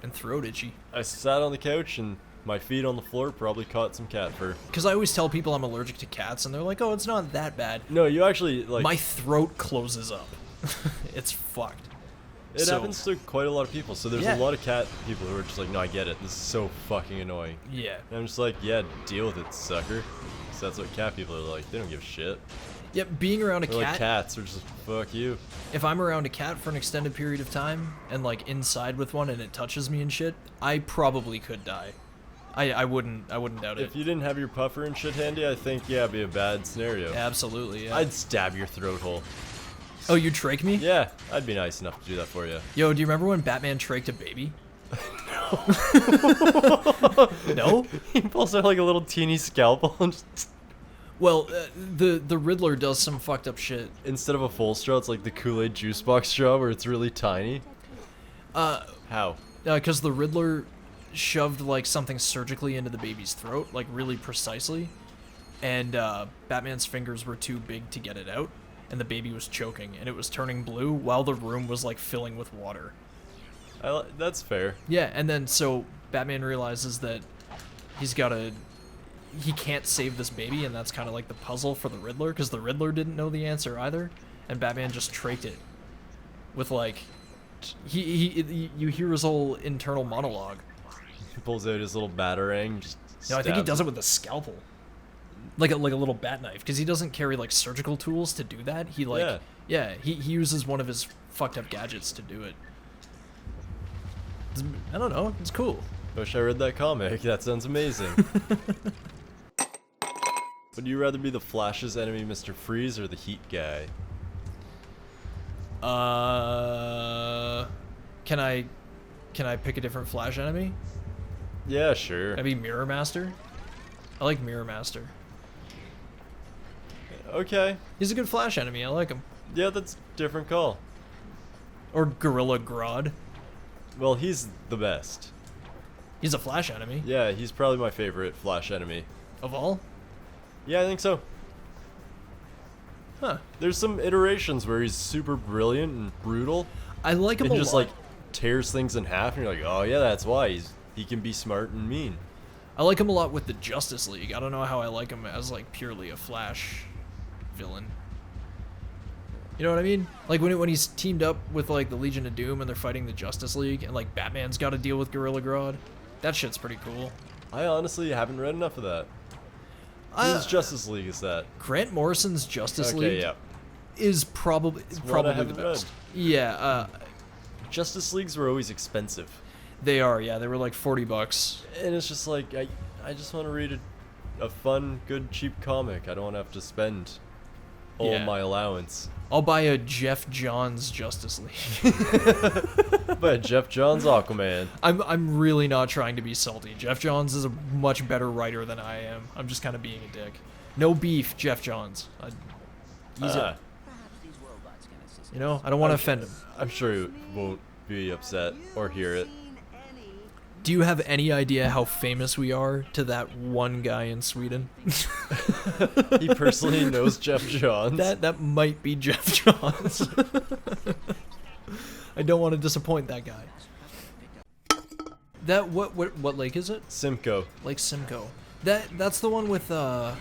and throat itchy. I sat on the couch and my feet on the floor probably caught some cat fur. Because I always tell people I'm allergic to cats, and they're like, "Oh, it's not that bad." No, you actually like. My throat closes up. It's fucked. It So- happens to quite a lot of people. So there's Yeah. a lot of cat people who are just like, no, I get it. This is so fucking annoying. Yeah. And I'm just like, yeah, deal with it, sucker. So that's what cat people are like. They don't give a shit. Yep. Being around a They're like cat. cats. They're just fuck you. If I'm around a cat for an extended period of time and like inside with one and it touches me and shit, I probably could die. I wouldn't doubt it. If you didn't have your puffer and shit handy, I think yeah, it'd be a bad scenario. Absolutely. Yeah. I'd stab your throat hole. Oh, you trach me? Yeah, I'd be nice enough to do that for you. Yo, do you remember when Batman traked a baby? No. He pulls out like a little teeny scalpel and just, Well, the Riddler does some fucked up shit. instead of a full straw, it's like the Kool-Aid juice box straw where it's really tiny. How? Because the Riddler shoved like something surgically into the baby's throat, like really precisely, and Batman's fingers were too big to get it out, and the baby was choking, and it was turning blue while the room was like filling with water. That's fair. Yeah, and then so Batman realizes that he can't save this baby, and that's kind of like the puzzle for the Riddler, because the Riddler didn't know the answer either, and Batman just traked it with like you hear his whole internal monologue. He pulls out his little batarang. Just No, I think he stabs does it with a scalpel, like a little bat knife, because he doesn't carry like surgical tools to do that. He like he uses one of his fucked up gadgets to do it. I don't know. It's cool. Wish I read that comic. That sounds amazing. Would you rather be the Flash's enemy, Mr. Freeze, or the Heat guy? Can I pick a different Flash enemy? Yeah, sure. Maybe Mirror Master. I like Mirror Master. Okay. He's a good Flash enemy. I like him. Yeah, that's a different call. Or Gorilla Grodd. Well, he's the best. He's a Flash enemy. Yeah, he's probably my favorite Flash enemy. Of all? Yeah, I think so. Huh. There's some iterations where he's super brilliant and brutal, I like him and a just lot. like tears things in half, and you're like, oh yeah, that's why he can be smart and mean. I like him a lot with the Justice League. I don't know how I like him as like purely a Flash villain. You know what I mean? Like when he's teamed up with like the Legion of Doom and they're fighting the Justice League, and like Batman's got to deal with Gorilla Grodd. That shit's pretty cool. I honestly haven't read enough of that. Whose Justice League is that? Grant Morrison's Justice Okay, League yeah. is probably one I the haven't best. read. Yeah, Justice Leagues were always expensive. they are. Yeah, they were like $40. And it's just like, I just want to read a fun, good, cheap comic. I don't want to have to spend all Yeah. my allowance. I'll buy a Jeff Johns Justice League. But Jeff Johns Aquaman. I'm really not trying to be salty. Jeff Johns is a much better writer than I am. I'm just kind of being a dick. No beef, Jeff Johns. He's Ah, you know, I don't want to offend him. I'm sure he won't be upset or hear it. Do you have any idea how famous we are to that one guy in Sweden? He personally knows Jeff Johns. That might be Jeff Johns. I don't want to disappoint that guy. That what lake is it? Simcoe. Lake Simcoe. That's the one with oh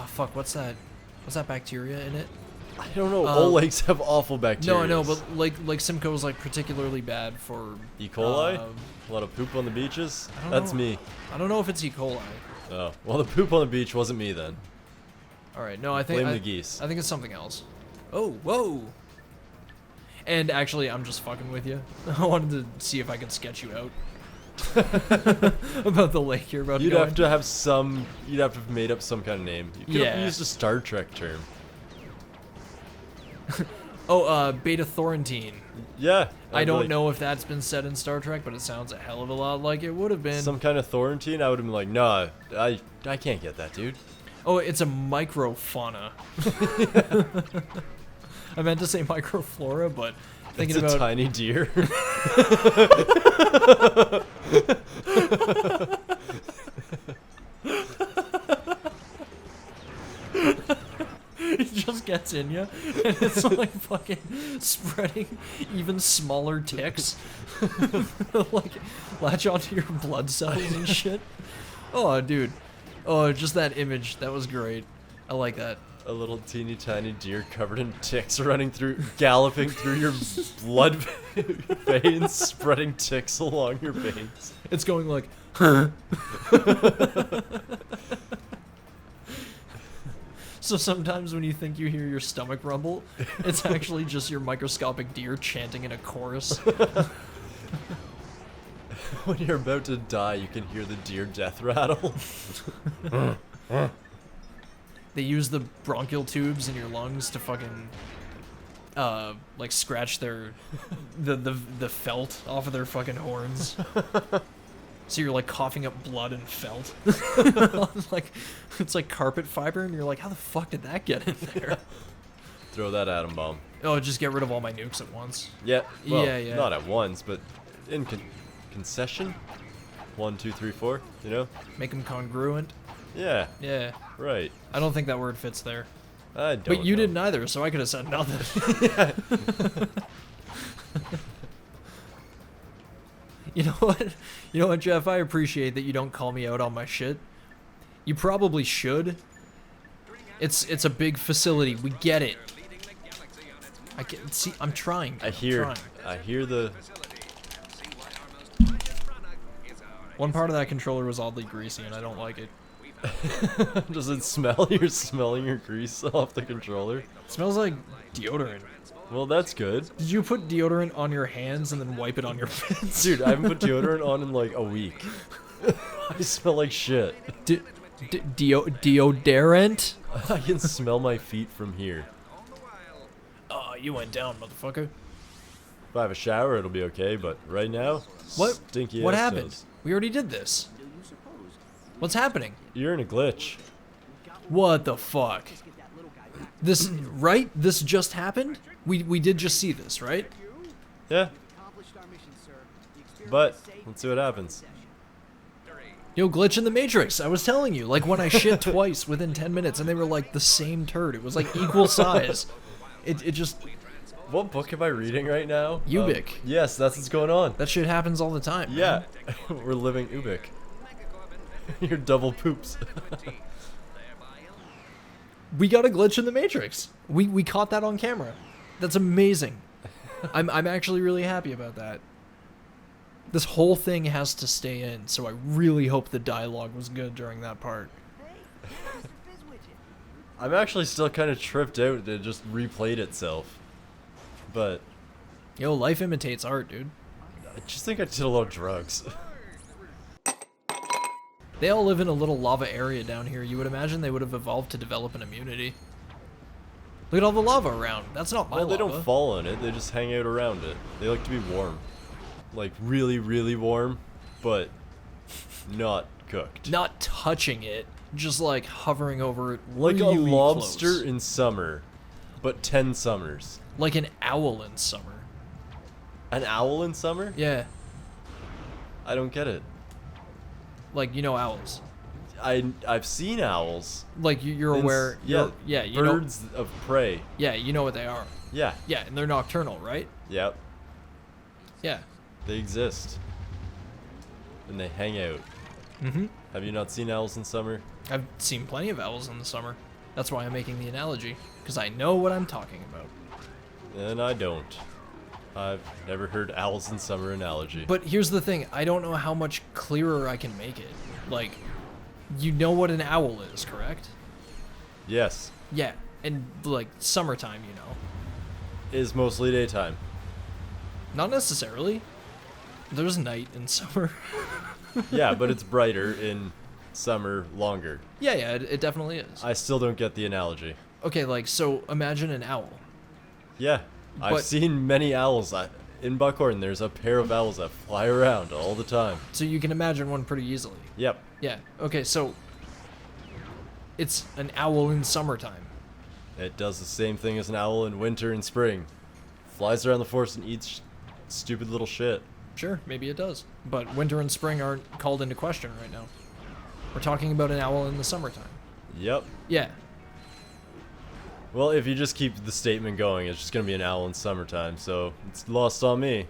fuck, what's that? What's that bacteria in it? I don't know. All lakes have awful bacteria. No, I know, but Lake Simcoe is like particularly bad for E. coli? um, A lot of poop on the beaches? I don't That's know. me. I don't know if it's E. coli. Oh. Well, the poop on the beach wasn't me then. All right, no, I think Blame the geese. I think it's something else. Oh, whoa. And actually, I'm just fucking with you. I wanted to see if I could sketch you out. about the lake you're about You'd to go have to have some. You'd have to have made up some kind of name. You could have Yeah. used a Star Trek term. Oh, Beta Thorentine. Yeah. I don't like, know if that's been said in Star Trek, but it sounds a hell of a lot like it would have been. Some kind of Thorentine. I would have been like, nah, I can't get that, dude. Oh, it's a microfauna. I meant to say microflora, but thinking It's a about tiny deer. it just gets in you, and it's like fucking spreading even smaller ticks, like latch onto your blood cells and shit. Oh, dude. Oh, just that image. That was great. I like that. A little teeny tiny deer covered in ticks galloping through your blood veins, spreading ticks along your veins. It's going like, So sometimes when you think you hear your stomach rumble, it's actually just your microscopic deer chanting in a chorus. When you're about to die, you can hear the deer death rattle. They use the bronchial tubes in your lungs to fucking like scratch the felt off of their fucking horns. So you're like coughing up blood and felt. Like it's like carpet fiber, and you're like, how the fuck did that get in there? Throw that atom bomb. Oh, just get rid of all my nukes at once. Yeah. Well, Yeah. not at once, but in concession. 1, 2, 3, 4. You know. Make them congruent. Yeah. Yeah. Right. I don't think that word fits there. I don't. But you know. didn't either, so I could have said nothing. You know what? You know what, Jeff? I appreciate that you don't call me out on my shit. You probably should. It's a big facility. We get it. I can see. I'm trying. I hear. I'm trying. I hear the. One part of that controller was oddly greasy, and I don't like it. Does it smell? You're smelling your grease off the controller. It smells like deodorant. Well, that's good. Did you put deodorant on your hands and then wipe it on your pants? Dude, I haven't put deodorant on in like a week. I smell like shit. Deodorant? I can smell my feet from here. Oh, you went down, motherfucker. If I have a shower, it'll be okay, but right now, What? stinky What ass happened? toes. We already did this. What's happening? You're in a glitch. What the fuck? This, right? This just happened? We did just see this, right? Yeah. But, let's see what happens. Yo, glitch in the Matrix. I was telling you, like when I shit twice within 10 minutes and they were like the same turd. It was like equal size. It just, What book am I reading right now? Ubik. Yes, that's what's going on. that shit happens all the time. Yeah, man. we're living Ubik. Your double poops. We got a glitch in the Matrix. We caught that on camera. That's amazing. I'm actually really happy about that. This whole thing has to stay in, so I really hope the dialogue was good during that part. I'm actually still kind of tripped out that it just replayed itself. But Yo, life imitates art, dude. I just think I did a lot of drugs. They all live in a little lava area down here. You would imagine they would have evolved to develop an immunity. Look at all the lava around. That's not my Well, they lava. don't fall on it, they just hang out around it. They like to be warm. Like really, really warm, but not cooked. Not touching it, just like hovering over it. Like really a lobster close. in summer, but 10 summers. Like an owl in summer. An owl in summer? Yeah, I don't get it. like you know owls. I've seen owls. Like you're In aware. yeah, yeah, you know. birds of prey. Yeah, you know what they are. Yeah, Yeah, and they're nocturnal, right? yep. Yeah. They exist. And they hang out. Mm-hmm. Have you not seen owls in summer? I've seen plenty of owls in the summer. That's why I'm making the analogy, because I know what I'm talking about. And I don't. I've never heard owls in summer analogy. But here's the thing, I don't know how much clearer I can make it. Like, you know what an owl is, correct? Yes, Yeah, and like summertime, you know. is mostly daytime. Not necessarily. There's night in summer. Yeah, but it's brighter in summer longer. Yeah, it definitely is. I still don't get the analogy. Okay, like, so imagine an owl. Yeah, I've But- seen many owls. In Buckhorn, there's a pair of owls that fly around all the time. So you can imagine one pretty easily. Yep. Yeah, okay, so it's an owl in summertime. It does the same thing as an owl in winter and spring. Flies around the forest and eats stupid little shit. Sure, maybe it does. But winter and spring aren't called into question right now. We're talking about an owl in the summertime. Yep. Yeah. Well, if you just keep the statement going, it's just gonna be an owl in summertime, so it's lost on me.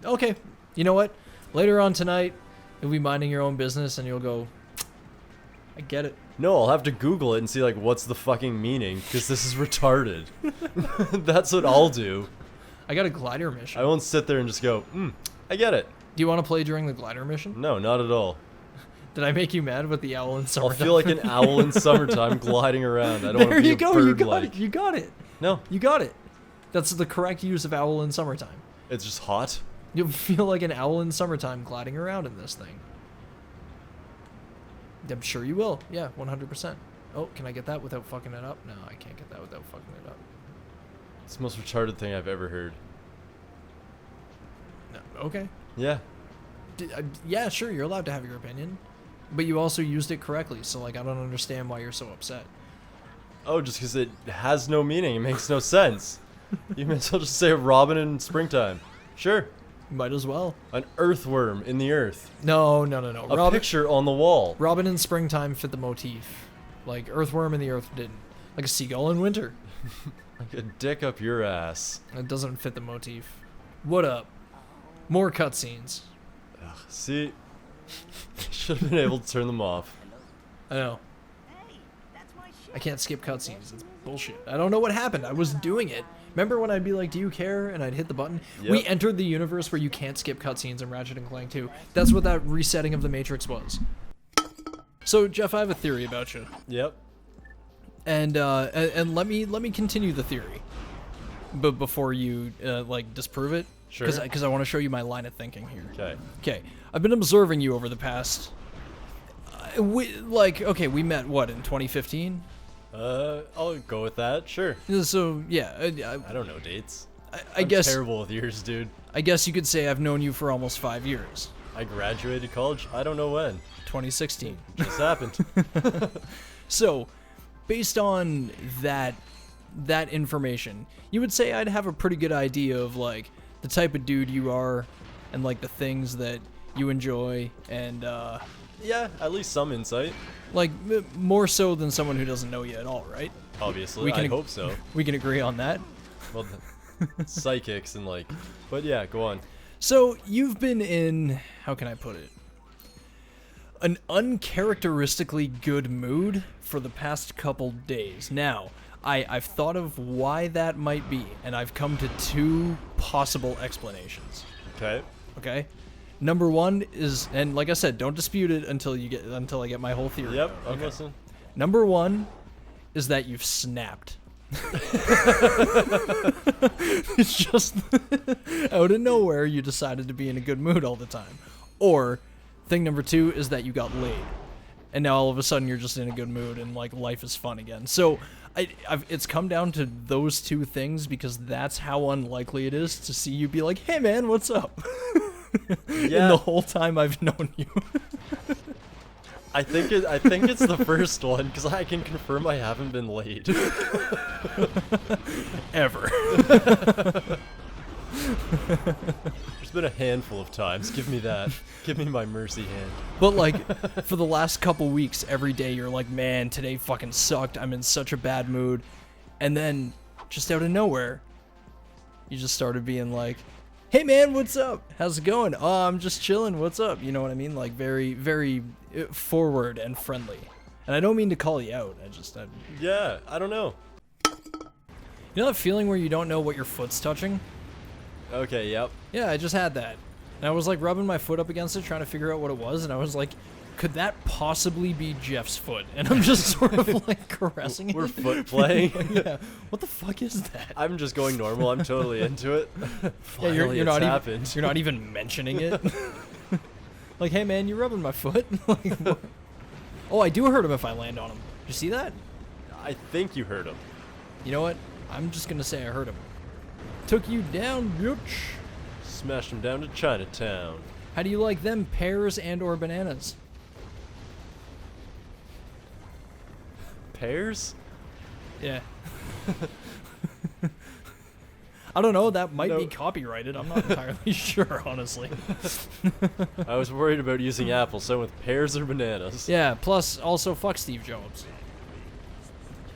Okay, you know what? Later on tonight, you'll be minding your own business and you'll go, I get it. No, I'll have to Google it and see, like, what's the fucking meaning, because this is retarded. That's what I'll do. I got a glider mission. I won't sit there and just go, I get it. Do you want to play during the glider mission? No, not at all. Did I make you mad with the owl in I'll summertime? feel like an owl in summertime gliding around. I don't want There to be you a go, you got bird-like. it, you got it. No, You got it. That's the correct use of owl in summertime. it's just hot. You'll feel like an owl in summertime gliding around in this thing. I'm sure you will. Yeah, 100%. Oh, can I get that without fucking it up? No, I can't get that without fucking it up. It's the most retarded thing I've ever heard. No, okay. Yeah. Yeah, sure, you're allowed to have your opinion. But you also used it correctly, so, like, I don't understand why you're so upset. Oh, just because it has no meaning. It makes no sense. You may as well just say a robin in springtime. Sure. Might as well. An earthworm in the earth. No. A picture on the wall. Robin in springtime fit the motif. Like, earthworm in the earth didn't. Like a seagull in winter. Like a dick up your ass. It doesn't fit the motif. What up? More cutscenes. Ugh, see? Should have been able to turn them off. I know. I can't skip cutscenes. It's bullshit. I don't know what happened. I was doing it. Remember when I'd be like, do you care? And I'd hit the button? Yep. We entered the universe where you can't skip cutscenes in Ratchet and Clank 2. That's what that resetting of the Matrix was. So, Jeff, I have a theory about you. Yep. And let me continue the theory. But before you, like, disprove it. Sure. Because I want to show you my line of thinking here. Okay. Okay. I've been observing you over the past... we met, what, in 2015? I'll go with that. Sure. So, yeah. I don't know dates. I I'm guess... terrible with years, dude. I guess you could say I've known you for almost 5 years. I graduated college. I don't know when. 2016. Just happened. So, based on that information, you would say I'd have a pretty good idea of, like, the type of dude you are and, like, the things that you enjoy and, Yeah, at least some insight. like, more so than someone who doesn't know you at all, right? Obviously, We can I ag- hope so. We can agree on that. Well, psychics and like, but yeah, go on. So, you've been in, how can I put it? An uncharacteristically good mood for the past couple days. Now, I've thought of why that might be, and I've come to two possible explanations. Okay. Okay? Number one is, and like I said, don't dispute it until I get my whole theory. Yep, out, I'm okay? listening. Number one is that you've snapped. It's just out of nowhere you decided to be in a good mood all the time. Or thing number two is that you got laid, and now all of a sudden you're just in a good mood and like life is fun again. So it's come down to those two things because that's how unlikely it is to see you be like, hey man, what's up? Yeah. In the whole time I've known you. I think it's the first one because I can confirm I haven't been late. Ever. There's been a handful of times. Give me that. Give me my mercy hand. But like, for the last couple weeks, every day you're like, man, today fucking sucked. I'm in such a bad mood. And then, just out of nowhere, you just started being like, hey man, what's up? How's it going? Oh, I'm just chilling. What's up? You know what I mean? Like, very, very forward and friendly. And I don't mean to call you out. Yeah, I don't know. You know that feeling where you don't know what your foot's touching? Okay, yep. Yeah, I just had that. And I was like rubbing my foot up against it, trying to figure out what it was, and I was like could that possibly be Jeff's foot? And I'm just sort of like caressing it. We're foot playing. Yeah. What the fuck is that? I'm just going normal. I'm totally into it. Yeah, Finally, you're it's not happened. even you're not even mentioning it. Like, hey man, you rubbing my foot? Like, what? Oh, I do hurt him if I land on him. Did you see that? I think you heard him. You know what? I'm just gonna say I hurt him. Took you down, bitch. Smashed him down to Chinatown. How do you like them, pears and or bananas? Pears? Yeah. I don't know, that might be No. copyrighted. I'm not entirely sure, honestly. I was worried about using apples, so I went with pears or bananas. Yeah, plus also fuck Steve Jobs.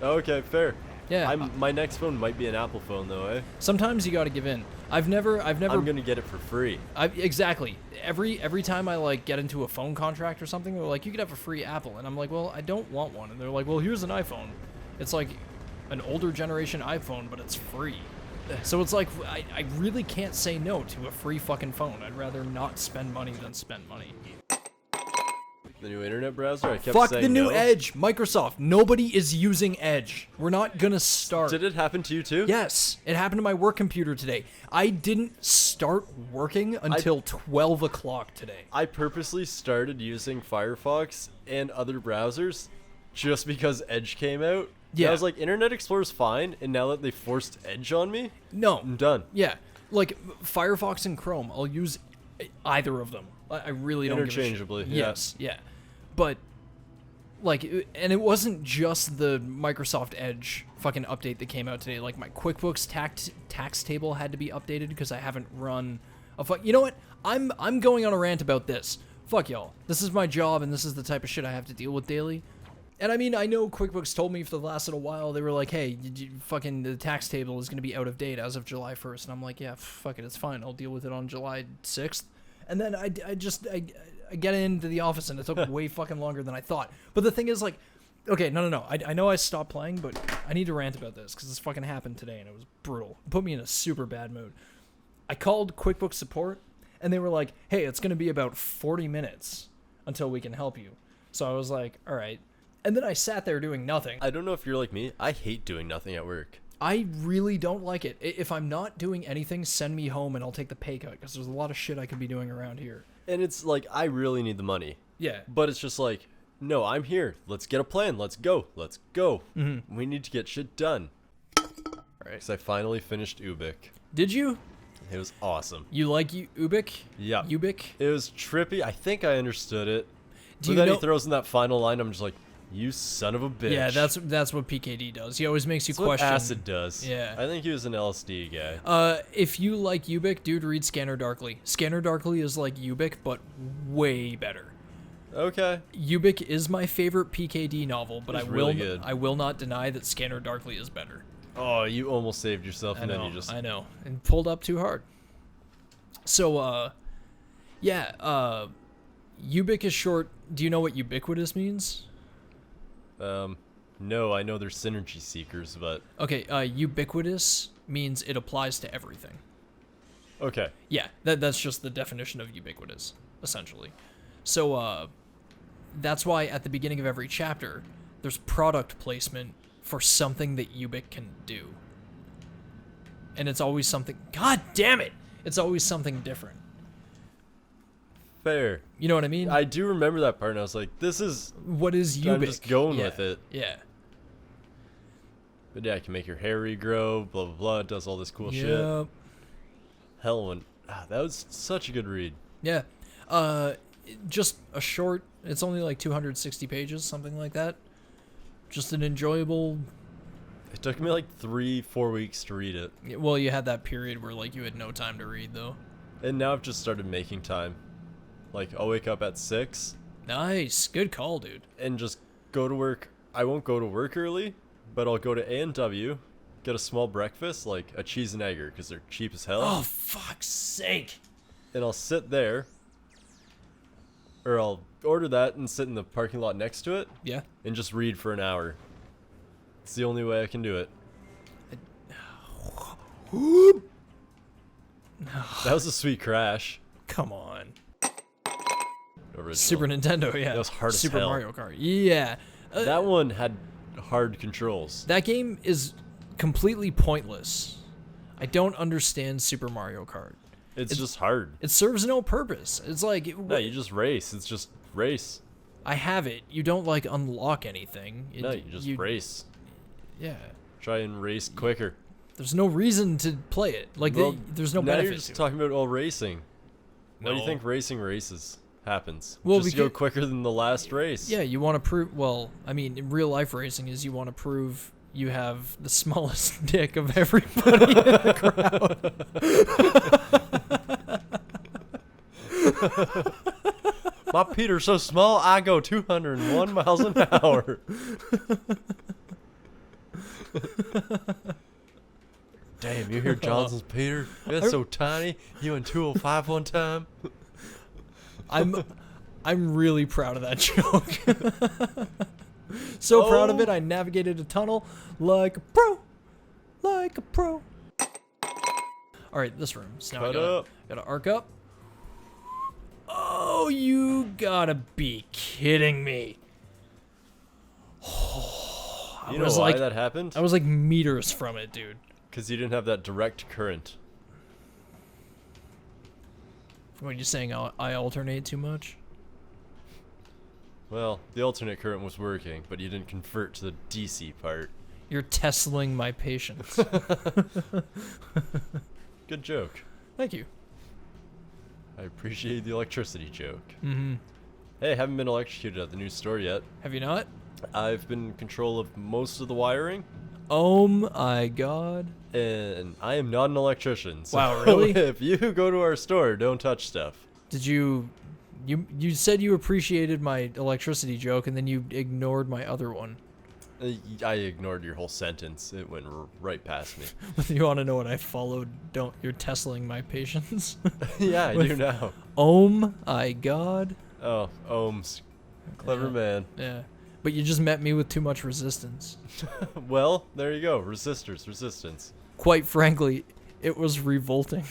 Okay, fair. Yeah. My next phone might be an Apple phone though, eh? Sometimes you gotta give in. I've never I'm gonna get it for free. exactly. Every time I like get into a phone contract or something, they're like, you could have a free Apple, and I'm like, well, I don't want one, and they're like, well, here's an iPhone. It's like an older generation iPhone, but it's free. So it's like I really can't say no to a free fucking phone. I'd rather not spend money than spend money. The new internet browser. I kept Fuck saying the new no. Edge, Microsoft. Nobody is using Edge. We're not gonna start. Did it happen to you too? Yes, it happened to my work computer today. I didn't start working until 12 o'clock today. I purposely started using Firefox and other browsers just because Edge came out. Yeah. I was like, Internet Explorer's fine, and now that they forced Edge on me, No. I'm done. Yeah, like Firefox and Chrome, I'll use either of them. I really don't Interchangeably, give a shit. yeah. Yes, yeah. But like, and it wasn't just the Microsoft Edge fucking update that came out today. Like my QuickBooks tax table had to be updated because I haven't run a You know what? I'm going on a rant about this. Fuck y'all. This is my job, and this is the type of shit I have to deal with daily. And I mean, I know QuickBooks told me for the last little while, they were like, hey, fucking the tax table is going to be out of date as of July 1st. And I'm like, yeah, fuck it, it's fine. I'll deal with it on July 6th. And then I get into the office, and it took way fucking longer than I thought. But the thing is, like, okay, no. I know I stopped playing, but I need to rant about this because this fucking happened today, and it was brutal. It put me in a super bad mood. I called QuickBooks support, and they were like, hey, it's going to be about 40 minutes until we can help you. So I was like, all right. And then I sat there doing nothing. I don't know if you're like me. I hate doing nothing at work. I really don't like it. If I'm not doing anything, send me home and I'll take the pay cut because there's a lot of shit I could be doing around here. And it's like, I really need the money. Yeah. But it's just like, no, I'm here. Let's get a plan. Let's go. Let's go. Mm-hmm. We need to get shit done. Alright, so I finally finished Ubik. Did you? It was awesome. You like Ubik? Yeah. Ubik? It was trippy. I think I understood it. Do But you then know? he throws in that final line. I'm just like, you son of a bitch. Yeah, that's what PKD does. He always makes you That's what question. Acid does. Yeah. I think he was an LSD guy. If you like Ubik, dude, read Scanner Darkly. Scanner Darkly is like Ubik, but way better. Okay. Ubik is my favorite PKD novel, but It's I really good. will not deny that Scanner Darkly is better. Oh, you almost saved yourself, and then you just... I know, and pulled up too hard. So, Ubik is short. Do you know what ubiquitous means? No, I know they're synergy seekers, but... Okay, ubiquitous means it applies to everything. Okay. Yeah, that's just the definition of ubiquitous, essentially. So, that's why at the beginning of every chapter, there's product placement for something that Ubik can do. And it's always something... God damn it! It's always something different. Fair. You know what I mean? I do remember that part, and I was like, this is... What is Ubik? I'm just going Yeah, with it. Yeah. But yeah, it can make your hair regrow, blah, blah, blah. It does all this cool shit. Yep. Hell, that was such a good read. Yeah. Just a short... It's only like 260 pages, something like that. Just an enjoyable... It took me like 3-4 weeks to read it. Well, you had that period where like you had no time to read, though. And now I've just started making time. Like, I'll wake up at 6 Nice. Good call, dude. and just go to work. I won't go to work early, but I'll go to A&W, get a small breakfast, like a cheese and egger, because they're cheap as hell. Oh, fuck's sake. And I'll sit there, or I'll order that and sit in the parking lot next to it Yeah. and just read for an hour. It's the only way I can do it. That was a sweet crash. Come on. All original. Super Nintendo, yeah. That was hard as Super hell. Mario Kart, yeah. That one had hard controls. That game is completely pointless. I don't understand Super Mario Kart. It's just hard. It serves no purpose. It's like... No, you just race. It's just race. I have it. You don't, like, unlock anything. No, you just race. Yeah. Try and race quicker. There's no reason to play it. Like, Well, there's no now benefit you're just to it. talking about all racing. Why do you No. think racing races happens? Well, just to go because- quicker than the last race. Yeah, you want to prove... Well, I mean, in real life racing is you want to prove you have the smallest dick of everybody in the crowd. My Peter's so small, I go 201 miles an hour. Damn, you hear Johnson's Peter? That's so tiny. He went 205 one time. I'm really proud of that joke. So proud of it, I navigated a tunnel like a pro. Like a pro. Alright, this room. So now I Cut gotta, up. gotta arc up. Oh, you gotta be kidding me. You know was why like- that happened? I was like meters from it, dude. Because you didn't have that direct current. What are you saying? I alternate too much? Well, the alternate current was working, but you didn't convert to the DC part. You're Teslaing my patience. Good joke. Thank you. I appreciate the electricity joke. Mm-hmm. Hey, haven't been electrocuted at the new store yet. Have you not? I've been in control of most of the wiring, Oh my god. and I am not an electrician. So Wow, really? if you go to our store, don't touch stuff. Did you said you appreciated my electricity joke and then you ignored my other one. I ignored your whole sentence. It went right past me. You want to know what I followed? You're Teslaing my patience. Yeah, I do now. Oh my god. Oh, ohms. Clever Yeah. man. Yeah. But you just met me with too much resistance. Well, there you go. Resistors, resistance. Quite frankly, it was revolting.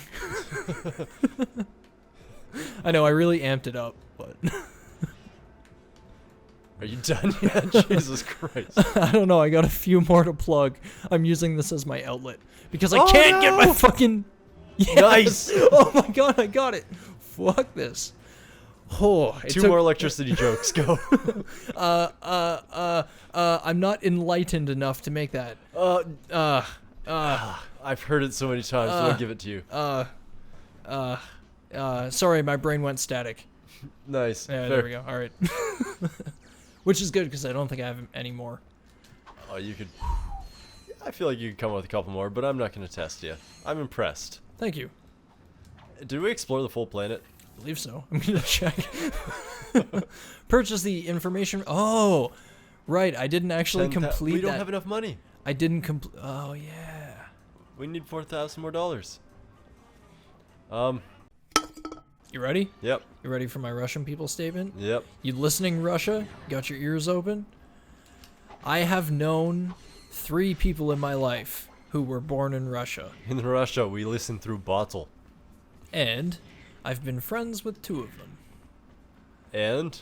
I know, I really amped it up, but Are you done yet? Jesus Christ. I don't know, I got a few more to plug. I'm using this as my outlet because I Oh, can't get my no! fucking Yes! Nice. Oh my god, I got it. Fuck this. Oh, it Two took- more electricity jokes. Go. I'm not enlightened enough to make that. I've heard it so many times, so I'll give it to you. Sorry, my brain went static. Nice. Yeah, Fair. there we go. All right. Which is good because I don't think I have any more. Oh, you could. I feel like you could come up with a couple more, but I'm not going to test you. I'm impressed. Thank you. Did we explore the full planet? I believe so. I'm gonna check. Purchase the information. Oh, right. I didn't actually 10,000 complete We don't that. have enough money. I didn't complete. Oh yeah. We need $4,000 more dollars. You ready? Yep. You ready for my Russian people statement? Yep. You listening, Russia? Got your ears open? I have known 3 people in my life who were born in Russia, In Russia, we listen through bottle. and I've been friends with 2 of them. And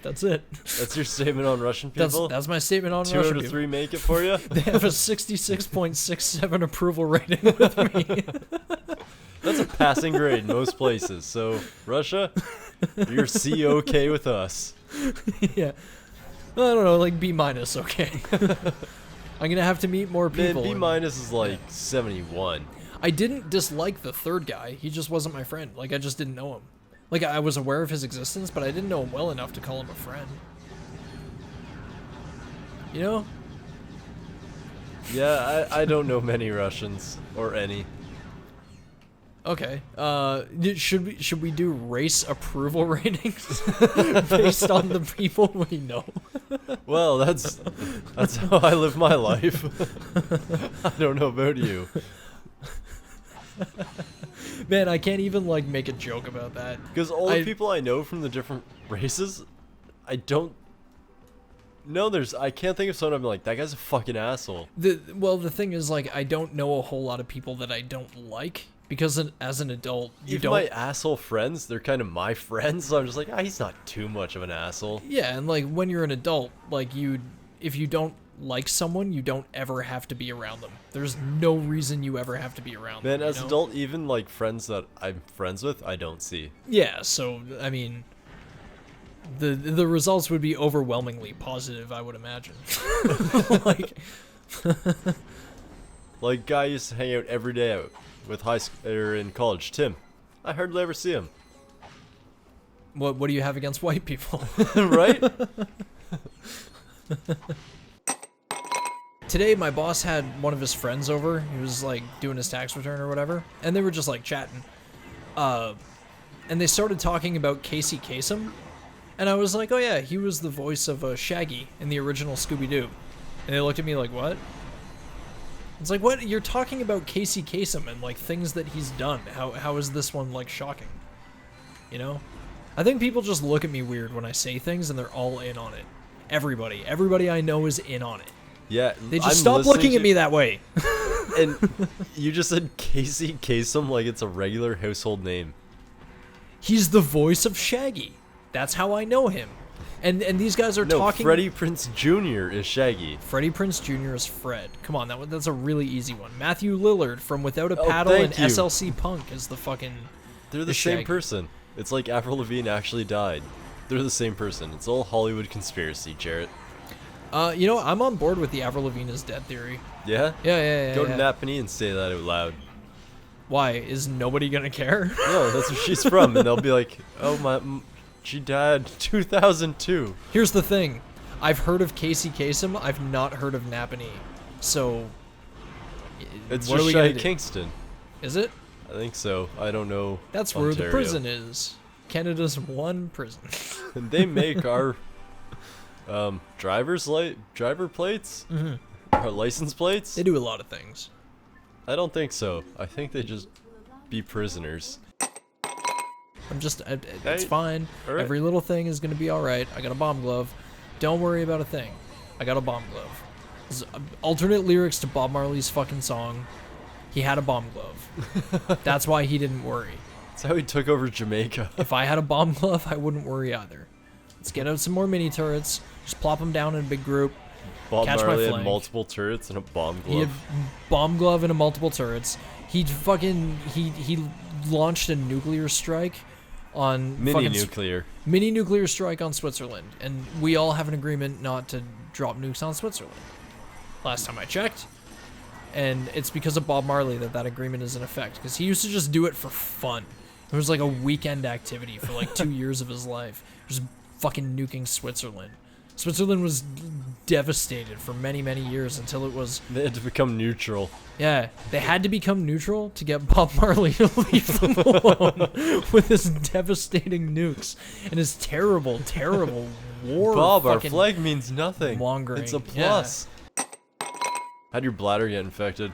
That's it. that's your statement on Russian people? That's my statement on 2 Russian out of people. 3 make it for you? They have a 66.67 approval rating with me. That's a passing grade in most places. So, Russia, you're C-OK with us. Yeah. I don't know, like B minus, okay. I'm gonna have to meet more Man, people. B and- minus is like 71. I didn't dislike the 3rd guy. He just wasn't my friend. Like, I just didn't know him. Like, I was aware of his existence, but I didn't know him well enough to call him a friend. You know? Yeah, I don't know many Russians. Or any. Okay. Should we do race approval ratings based on the people we know? Well, that's how I live my life. I don't know about you. Man, I can't even like make a joke about that. Because all the people I know from the different races, I don't No, I can't think of someone I'm like, that guy's a fucking asshole. The thing is, like, I don't know a whole lot of people that I don't like, because as an adult, you Even don't... my asshole friends, they're kind of my friends, so I'm just like, he's not too much of an asshole. Yeah, and, like, when you're an adult, like, if you don't like someone, you don't ever have to be around them. There's no reason you ever have to be around them. Man, as you know? adult, even, like, friends that I'm friends with, I don't see. Yeah, so, I mean... The results would be overwhelmingly positive, I would imagine. Like... Like, guy I used to hang out every day out with in college, Tim. I hardly ever see him. What do you have against white people? Right? Today, my boss had one of his friends over. He was, like, doing his tax return or whatever, and they were just, like, chatting. And they started talking about Casey Kasem, and I was like, oh yeah, he was the voice of Shaggy in the original Scooby-Doo. And they looked at me like, what? It's like, what? You're talking about Casey Kasem and, like, things that he's done. How is this one, like, shocking? You know? I think people just look at me weird when I say things, and they're all in on it. Everybody I know is in on it. Yeah, They just stop looking at me that way. And you just said Casey Kasem like it's a regular household name. He's the voice of Shaggy. That's how I know him. And these guys are No, talking... Freddie Prinze Jr. is Shaggy. Freddie Prinze Jr. is Fred. Come on, that's a really easy one. Matthew Lillard from Without a Oh, Paddle and thank you. SLC Punk is the fucking... They're the is same Shaggy. person. It's like Avril Lavigne actually died. They're the same person. It's all Hollywood conspiracy, Jarrett. You know, I'm on board with the Avril Lavigne is dead theory. Yeah? Yeah. Go to Napanee and say that out loud. Why? Is nobody gonna care? No, that's where she's from, and they'll be like, oh, she died 2002. Here's the thing. I've heard of Casey Kasem. I've not heard of Napanee. So... It's what are just we gonna shy do? Kingston. Is it? I think so. I don't know. That's where the Ontario. prison is. Canada's one prison. And they make our driver plates? Mm-hmm. Our license plates? They do a lot of things. I don't think so. I think they just be prisoners. It's Hey, fine. all right. Every little thing is gonna be alright. I got a bomb glove. Don't worry about a thing. I got a bomb glove. This is alternate lyrics to Bob Marley's fucking song. He had a bomb glove. That's why he didn't worry. That's how he took over Jamaica. If I had a bomb glove, I wouldn't worry either. Let's get out some more mini turrets. Just plop them down in a big group. Bob Catch my Marley had flank. multiple turrets and a bomb He had glove. bomb glove and a multiple turrets. He launched a nuclear strike on mini nuclear strike on Switzerland, and we all have an agreement not to drop nukes on Switzerland. Last time I checked, and it's because of Bob Marley that agreement is in effect, because he used to just do it for fun. It was like a weekend activity for like 2 years of his life, just fucking nuking Switzerland. Switzerland was devastated for many, many years until it was... They had to become neutral. Yeah, they had to become neutral to get Bob Marley to leave them alone with his devastating nukes and his terrible, terrible war. Bob, our fucking flag means nothing. mongering. It's a plus. How'd your bladder get infected?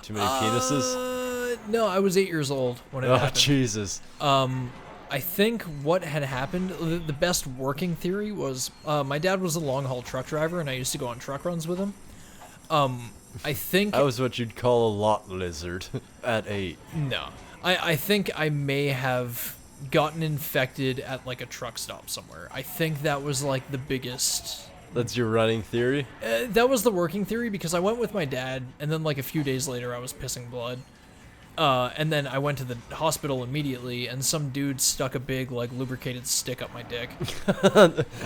Too many penises? No, I was 8 years old when it Oh, happened. Jesus. I think what had happened, the best working theory was, my dad was a long-haul truck driver, and I used to go on truck runs with him. I think... I was what you'd call a lot lizard at 8. No. I think I may have gotten infected at, like, a truck stop somewhere. I think that was, like, the biggest... That's your running theory? That was the working theory, because I went with my dad, and then, like, a few days later, I was pissing blood. And then I went to the hospital immediately, and some dude stuck a big, like, lubricated stick up my dick.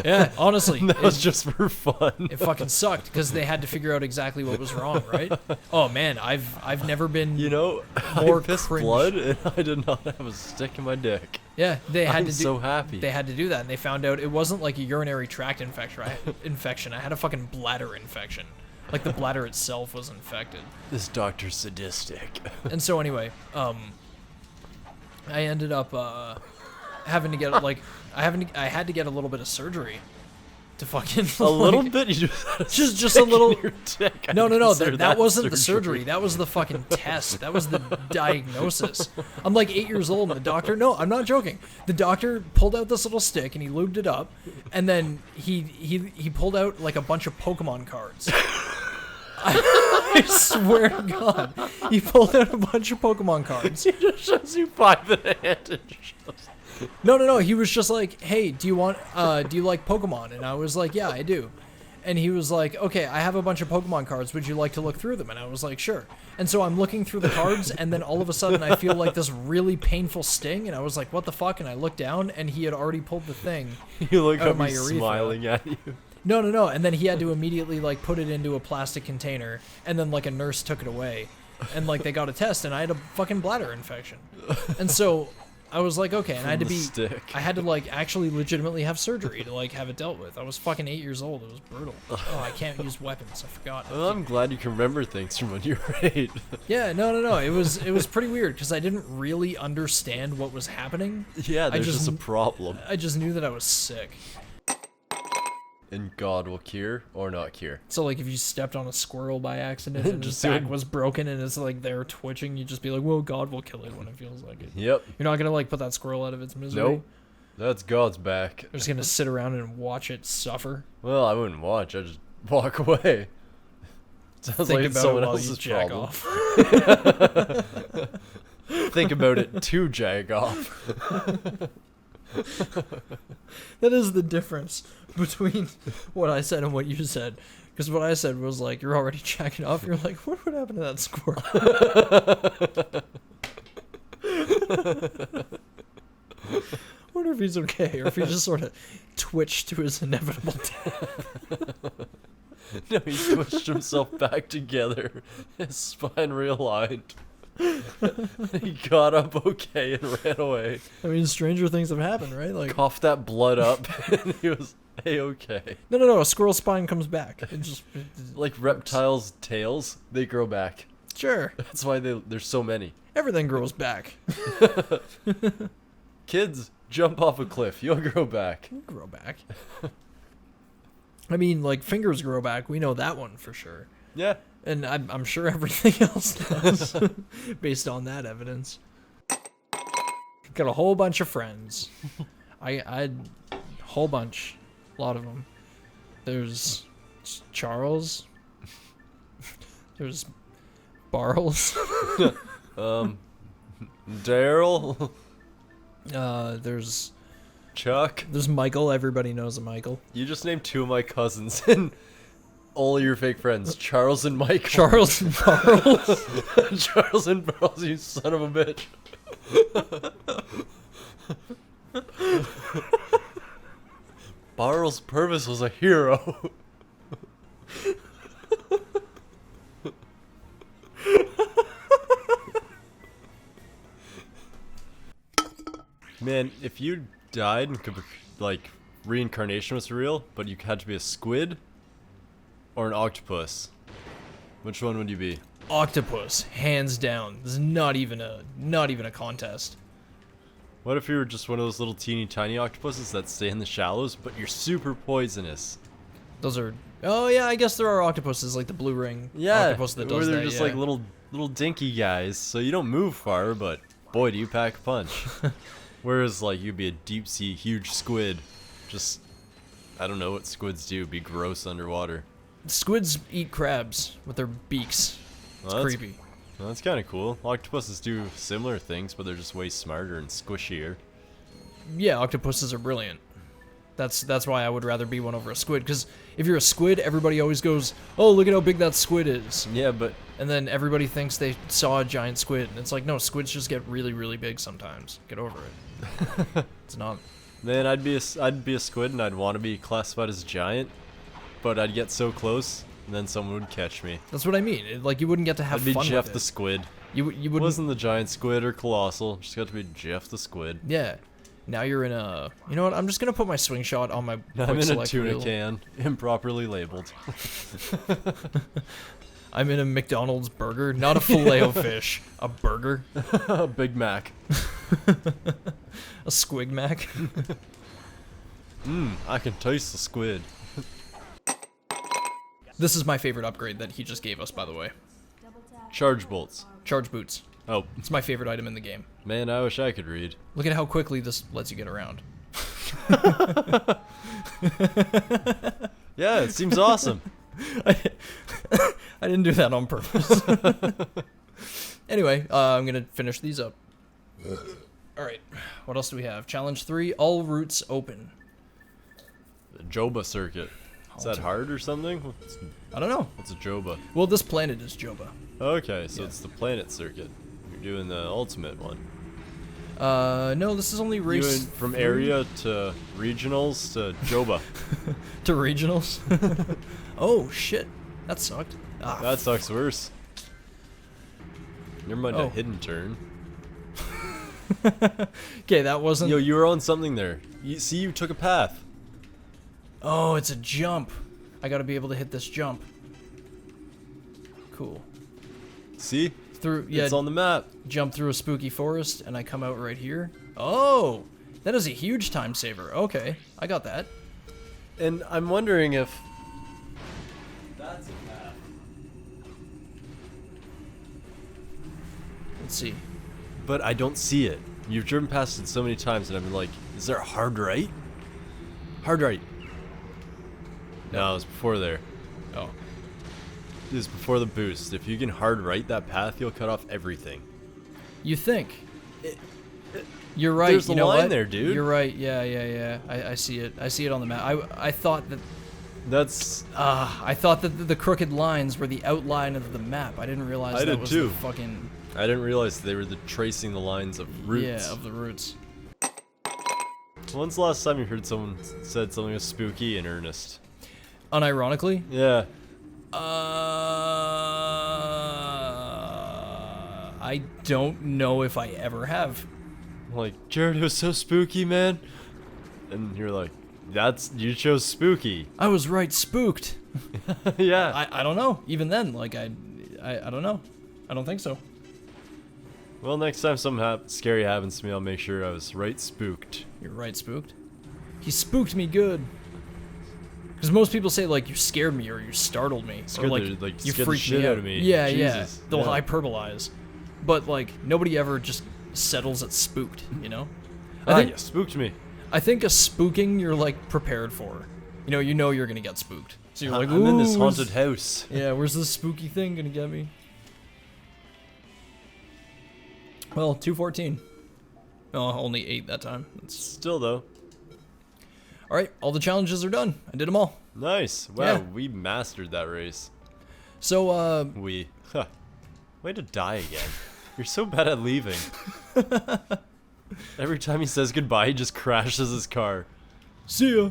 Yeah, honestly. That was just for fun. It fucking sucked, because they had to figure out exactly what was wrong, right? Oh, man, I've never been... You know, more I pissed cringe. blood, and I did not have a stick in my dick. Yeah, they had I'm to do... so happy. They had to do that, and they found out it wasn't like a urinary tract infection. I had a fucking bladder infection. Like, the bladder itself was infected. This doctor's sadistic. And so anyway, I ended up having to get, like, I had to get a little bit of surgery. to fucking A little like, bit. You just had a just stick a little. in your dick. I No, consider that wasn't the surgery. That was the fucking test. That was the diagnosis. I'm like 8 years old, and the doctor. No, I'm not joking. The doctor pulled out this little stick and he lubed it up, and then he pulled out like a bunch of Pokemon cards. I swear to God, he pulled out a bunch of Pokemon cards. He just shows you 5 in a hand and shows. No. He was just like, "Hey, do you like Pokemon?" And I was like, "Yeah, I do." And he was like, "Okay, I have a bunch of Pokemon cards. Would you like to look through them?" And I was like, "Sure." And so I'm looking through the cards, and then all of a sudden I feel like this really painful sting, and I was like, "What the fuck?" And I looked down, and he had already pulled the thing. You look out of up, my he's urethra. smiling at you. No. And then he had to immediately like put it into a plastic container, and then like a nurse took it away, and like they got a test, and I had a fucking bladder infection, and so I was like, okay, and I had to From the be, stick. I had to like actually legitimately have surgery to like have it dealt with. I was fucking 8 years old. It was brutal. Oh, I can't use weapons. I forgot. Well, I'm glad you can remember things from when you were 8. Yeah, no. It was pretty weird because I didn't really understand what was happening. Yeah, there's just- just a problem. I just knew that I was sick. And God will cure or not cure. So like if you stepped on a squirrel by accident and Just his back doing- was broken and it's like they're twitching, you just be like, well, God will kill it when it feels like it. Yep. You're not gonna like put that squirrel out of its misery. Nope. That's God's back. You're just gonna sit around and watch it suffer. Well, I wouldn't watch. I'd just walk away. Sounds Think like it's about someone it while else's you jack problem. off. Think about it to jag off. That is the difference between what I said and what you said. Because what I said was like, you're already jacking off. You're like, what would happen to that squirrel? Wonder if he's okay, or if he just sort of twitched to his inevitable death. No, he twitched himself back together, his spine realigned. He got up okay and ran away. I mean, stranger things have happened, right? Like, Coughed that blood up, and he was A-okay. no. A squirrel spine comes back. It just Like reptiles' tails, they grow back. sure, That's why there's so many. everything grows back. Kids, jump off a cliff. You'll grow back. Grow back. I mean, like fingers grow back. We know that one for sure. Yeah. And I'm sure everything else does, based on that evidence. Got a whole bunch of friends. I whole bunch, a lot of them. There's Charles. There's Barles. Daryl. There's Chuck. Michael. Everybody knows a Michael. You just named 2 of my cousins and all your fake friends. Charles and Michael. Charles and Barles. Charles and Barles, you son of a bitch. Barles Purvis was a hero. Man, if you died and could, like, reincarnation was real, but you had to be a squid or an octopus, which one would you be? Octopus, hands down. This is not even a contest. What if you were just one of those little teeny tiny octopuses that stay in the shallows, but you're super poisonous? Those are. Oh yeah, I guess there are octopuses like the blue ring. Octopus that where does they're that. just Yeah. like little dinky guys, so you don't move far, but boy, do you pack a punch. Whereas like you'd be a deep sea huge squid, just I don't know what squids do, be gross underwater. Squids eat crabs with their beaks. It's Well, creepy. Well, that's kind of cool. Octopuses do similar things, but they're just way smarter and squishier. Yeah, octopuses are brilliant. That's why I would rather be one over a squid. Because if you're a squid, everybody always goes, "Oh, look at how big that squid is," Yeah, but and then everybody thinks they saw a giant squid, and it's like, no, squids just get really, really big sometimes. Get over it. It's not. man, I'd be a squid and I'd want to be classified as giant, but I'd get so close and then someone would catch me. That's what I mean. Like you wouldn't get to have I'd be fun Jeff with the it. Squid. You wouldn't. Wasn't the giant squid or colossal, just got to be Jeff the Squid. Yeah. Now you're in a. You know what? I'm just gonna put my swing shot on my. I'm quick in a select tuna reel. can, improperly labeled. I'm in a McDonald's burger, not a filet-o-fish, a burger, A Big Mac. a squig mac. I can taste the squid. This is my favorite upgrade that he just gave us, by the way. Charge bolts. Charge boots. Oh, It's my favorite item in the game. man, I wish I could read. Look at how quickly this lets you get around. Yeah, it seems awesome. I didn't do that on purpose. Anyway, I'm gonna finish these up. Alright, what else do we have? Challenge 3, all routes open. The Joba circuit. Is that hard or something? I don't know. What's a Joba? Well, this planet is Joba. Okay, so Yeah. it's the planet circuit. You're doing the ultimate one. No, this is only You race went from 3 area to regionals to Joba. to regionals. Oh, shit. That sucked. Ah, That sucks worse. Never mind Oh. a hidden turn. okay, that wasn't... Yo, you were on something there. You took a path. Oh, it's a jump. I gotta be able to hit this jump. Cool. See? Through, yeah, It's on the map. jump through a spooky forest, and I come out right here. Oh! That is a huge time saver. Okay, I got that. And I'm wondering if... That's a path. Let's see. But I don't see it. You've driven past it so many times and I've been like, is there a hard right? Hard right. No, it was before there. Oh. It was before the boost. If you can hard right that path, you'll cut off everything. You think? You're right. There's you a know line what? there, dude. You're right. Yeah. I see it. I see it on the map. I thought that... That's... I thought that the crooked lines were the outline of the map. I didn't realize I that did was too. the fucking... I didn't realize they were tracing the lines of routes. Yeah, of the routes. When's the last time you heard someone said something was spooky in earnest? Unironically? Yeah. I don't know if I ever have. Like, Jared, it was so spooky, man. And you're like, you chose spooky. I was right, spooked. Yeah. I don't know. Even then, like, I don't know. I don't think so. Well, next time something scary happens to me, I'll make sure I was right spooked. You're right, spooked. He spooked me good. Because most people say, like, you scared me or you startled me. Scared or, the- like, like, you scared the freaked shit me out out of me. Yeah, Jesus, They'll yeah. hyperbolize. But, like, nobody ever just settles at spooked, you know? You spooked me. I think a spooking you're, like, prepared for. You know you're gonna get spooked. So you're like, I'm in this "Ooh, haunted house. yeah, where's this spooky thing gonna get me? Well, 214. Oh, only 8 that time. That's... Still, though. Alright, all the challenges are done. I did them all. Nice. Wow, Yeah. we mastered that race. So, Huh. Way to die again. You're so bad at leaving. Every time he says goodbye, he just crashes his car. see ya.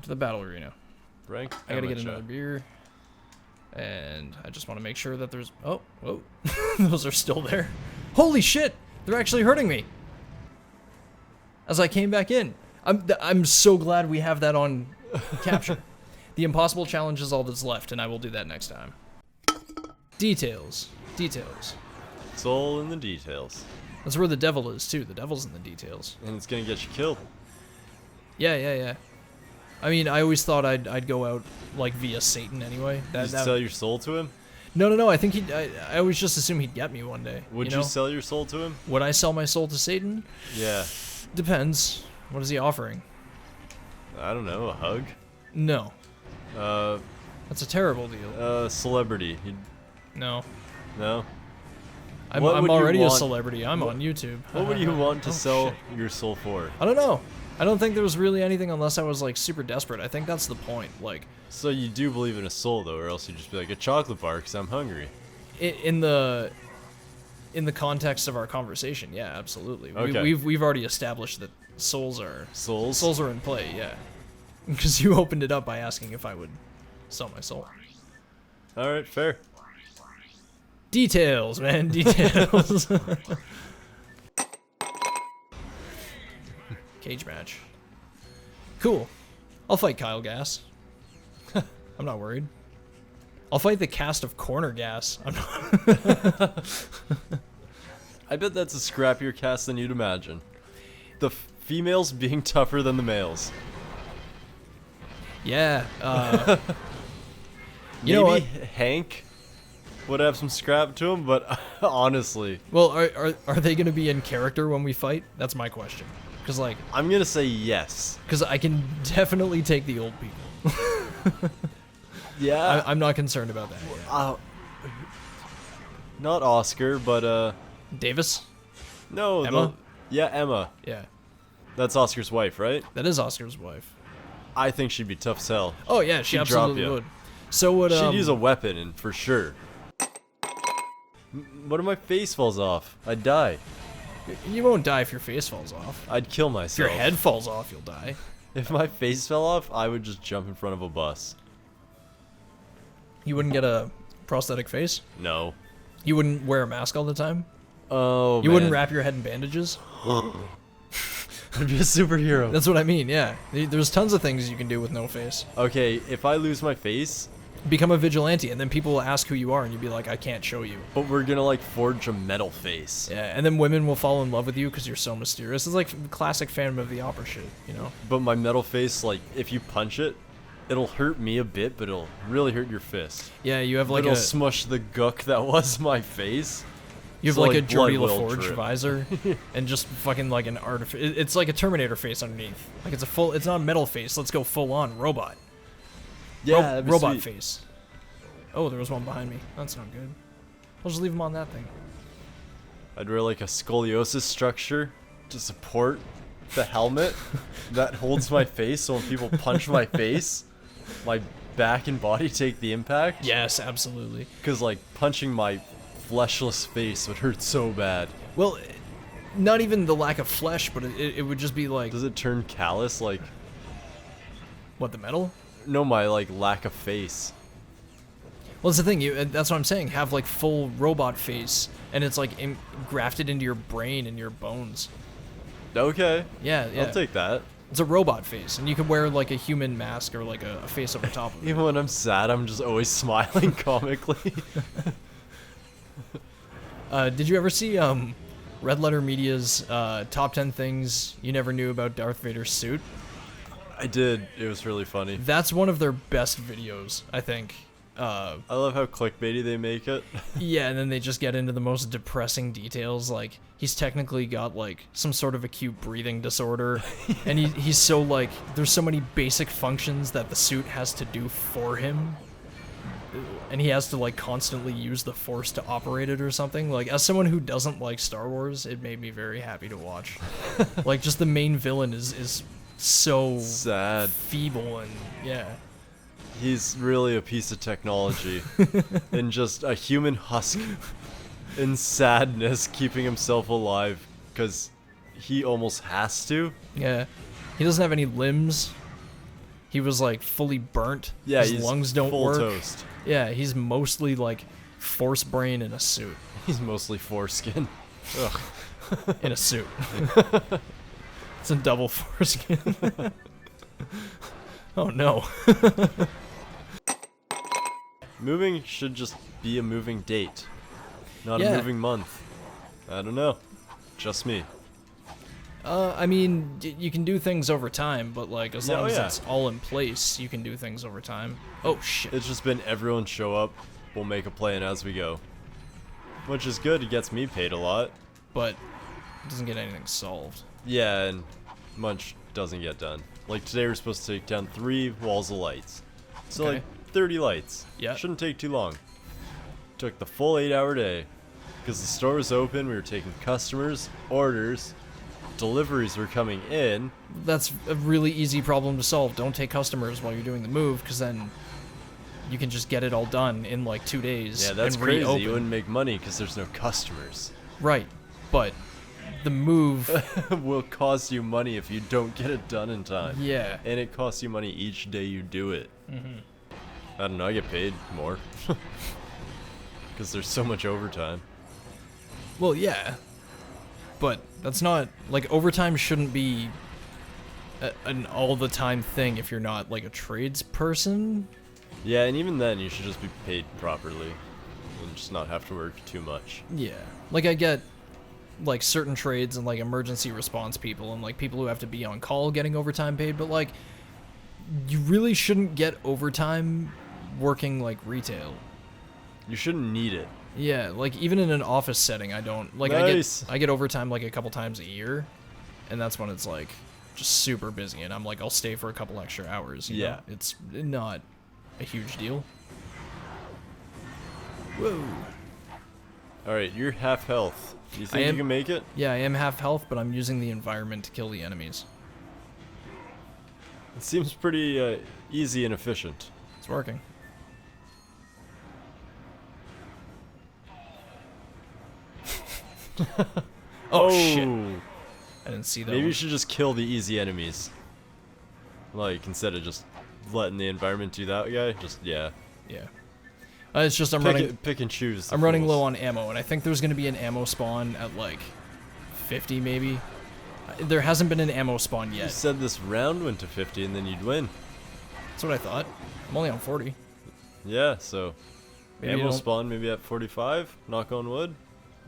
To the battle arena. Rank I gotta get amateur. another beer. And I just want to make sure that there's... Oh, whoa. Those are still there. Holy shit! They're actually hurting me. As I came back in. I'm so glad we have that on capture. The impossible challenge is all that's left, and I will do that next time. Details. Details. It's all in the details. That's where the devil is, too. The devil's in the details. And it's gonna get you killed. Yeah. I mean, I always thought I'd go out, like, via Satan anyway. Did you sell your soul to him? No. I think I always just assume he'd get me one day. Would you you know? sell your soul to him? Would I sell my soul to Satan? Yeah. Depends. What is he offering? I don't know, a hug? No. Uh, That's a terrible deal. celebrity. No. No? I'm What would you already a want- celebrity. I'm on YouTube. What would you want to Oh, sell shit. your soul for? I don't know. I don't think there was really anything unless I was, like, super desperate. I think that's the point. Like, So you do believe in a soul, though, or else you'd just be like, a chocolate bar, because I'm hungry. in the context of our conversation, yeah, absolutely. Okay. We've already established that souls are in play, yeah. Because you opened it up by asking if I would sell my soul. Alright, fair. Details, man, details. Cage match. Cool. I'll fight Kyle Gas. I'm not worried. I'll fight the cast of Corner Gas. I'm not. I bet that's a scrappier cast than you'd imagine. The females being tougher than the males. Yeah. Maybe You know what? Hank would have some scrap to him, but honestly, Well, are they gonna be in character when we fight? That's my question. Cause like, I'm gonna say yes. cause I can definitely take the old people. Yeah. I'm not concerned about that. Yet. Not Oscar, but Davis? no. Emma? Yeah, Emma. Yeah, That's Oscar's wife, right? that is Oscar's wife. I think she'd be tough as hell. Oh yeah, she She'd drop absolutely ya. would. So would She'd use a weapon, and for sure. What if my face falls off? I'd die. You won't die if your face falls off. I'd kill If myself. your head falls off, you'll die. If my face fell off, I would just jump in front of a bus. You wouldn't get a prosthetic face. No. You wouldn't wear a mask all the time. Oh, You wouldn't man. wrap your head in bandages. I'd be a superhero. That's what I mean. Yeah, there's tons of things you can do with no face. Okay, if I lose my face, Become a vigilante, and then people will ask who you are, and you'd be like, I can't show you. but we're gonna like forge a metal face. Yeah, and then women will fall in love with you because you're so mysterious. It's like classic Phantom of the Opera shit, you know? But my metal face, like, if you punch it, it'll hurt me a bit, but it'll really hurt your fist. Yeah, you have like it'll a smush the gook that was my face. you have so, like a like, blood Geordie will LaForge drip. visor, and just fucking like an it's like a Terminator face underneath. Like it's not a metal face. Let's go full on robot. Yeah, that'd be robot sweet. face. Oh, there was one behind me. That's not good. I'll just leave him on that thing. I'd wear like a scoliosis structure to support the helmet that holds my face, so when people punch my face, my back and body take the impact. Yes, absolutely. Because like punching my fleshless face would hurt so bad. Well, not even the lack of flesh, but it would just be like Does it turn callous? Like, what, the metal? no, my like lack of face. Well, that's the thing. That's what I'm saying. Have like full robot face, and it's like grafted into your brain and your bones. Okay, Yeah, yeah. I'll take that. It's a robot face, and you can wear like a human mask or like a face over top of it. Even when I'm sad, I'm just always smiling comically. Did you ever see Red Letter Media's top 10 things you never knew about Darth Vader's suit? I did. It was really funny. That's one of their best videos, I think. I love how clickbaity they make it. Yeah, and then they just get into the most depressing details. Like, he's technically got, like, some sort of acute breathing disorder. And he's so, like, there's so many basic functions that the suit has to do for him. And he has to, like, constantly use the Force to operate it or something. Like, as someone who doesn't like Star Wars, it made me very happy to watch. Like, just the main villain is so Sad. feeble and, yeah. He's really a piece of technology. And just a human husk in sadness, keeping himself alive. Because he almost has to. Yeah. He doesn't have any limbs. He was like fully burnt. Yeah, his he's lungs don't full work. toast. Yeah, he's mostly like Force brain in a suit. He's mostly foreskin. Ugh. In a suit. It's a double foreskin. Oh no. Moving should just be a moving date, not Yeah. a moving month. I don't know. Just me. I mean, you can do things over time, but like as long as yeah. it's all in place, you can do things over time. Oh shit. It's just been everyone show up, we'll make a plan as we go. Which is good, it gets me paid a lot. But it doesn't get anything solved. Yeah, and much doesn't get done. Like today we're supposed to take down 3 walls of lights. So Okay. like 30 lights. Yeah. Shouldn't take too long. Took the full 8-hour day. Because the store was open, we were taking customers, orders, deliveries were coming in. That's a really easy problem to solve. Don't take customers while you're doing the move, because then you can just get it all done in like 2 days. Yeah, that's and crazy. reopen. You wouldn't make money because there's no customers. Right, but the move, Will cost you money if you don't get it done in time. yeah. And it costs you money each day you do it. I don't know, I get paid more. Because there's so much overtime. Well, yeah, but that's not like overtime shouldn't be an all the time thing if you're not like a tradesperson. Yeah, and even then you should just be paid properly. And just not have to work too much. Yeah, like I get like certain trades and like emergency response people and like people who have to be on call getting overtime paid, but like you really shouldn't get overtime working like retail. You shouldn't need it. Yeah, like even in an office setting, I don't like. Nice. I get overtime like a couple times a year, and that's when it's like just super busy, and I'm like, I'll stay for a couple extra hours. You know? It's not a huge deal. Whoa. All right, you're half health. Do you think you can make it? Yeah, I am half health, but I'm using the environment to kill the enemies. It seems pretty easy and efficient. It's working. Oh shit. I didn't see that. Maybe one. you should just kill the easy enemies. Like, instead of just letting the environment do that guy. Just, yeah. Yeah. It's just Pick and choose. I'm running low on ammo, and I think there's going to be an ammo spawn at like 50 maybe. There hasn't been an ammo spawn yet. You said this round went to 50 and then you'd win. That's what I thought. I'm only on 40. Yeah, so Maybe ammo spawn maybe at 45. Knock on wood.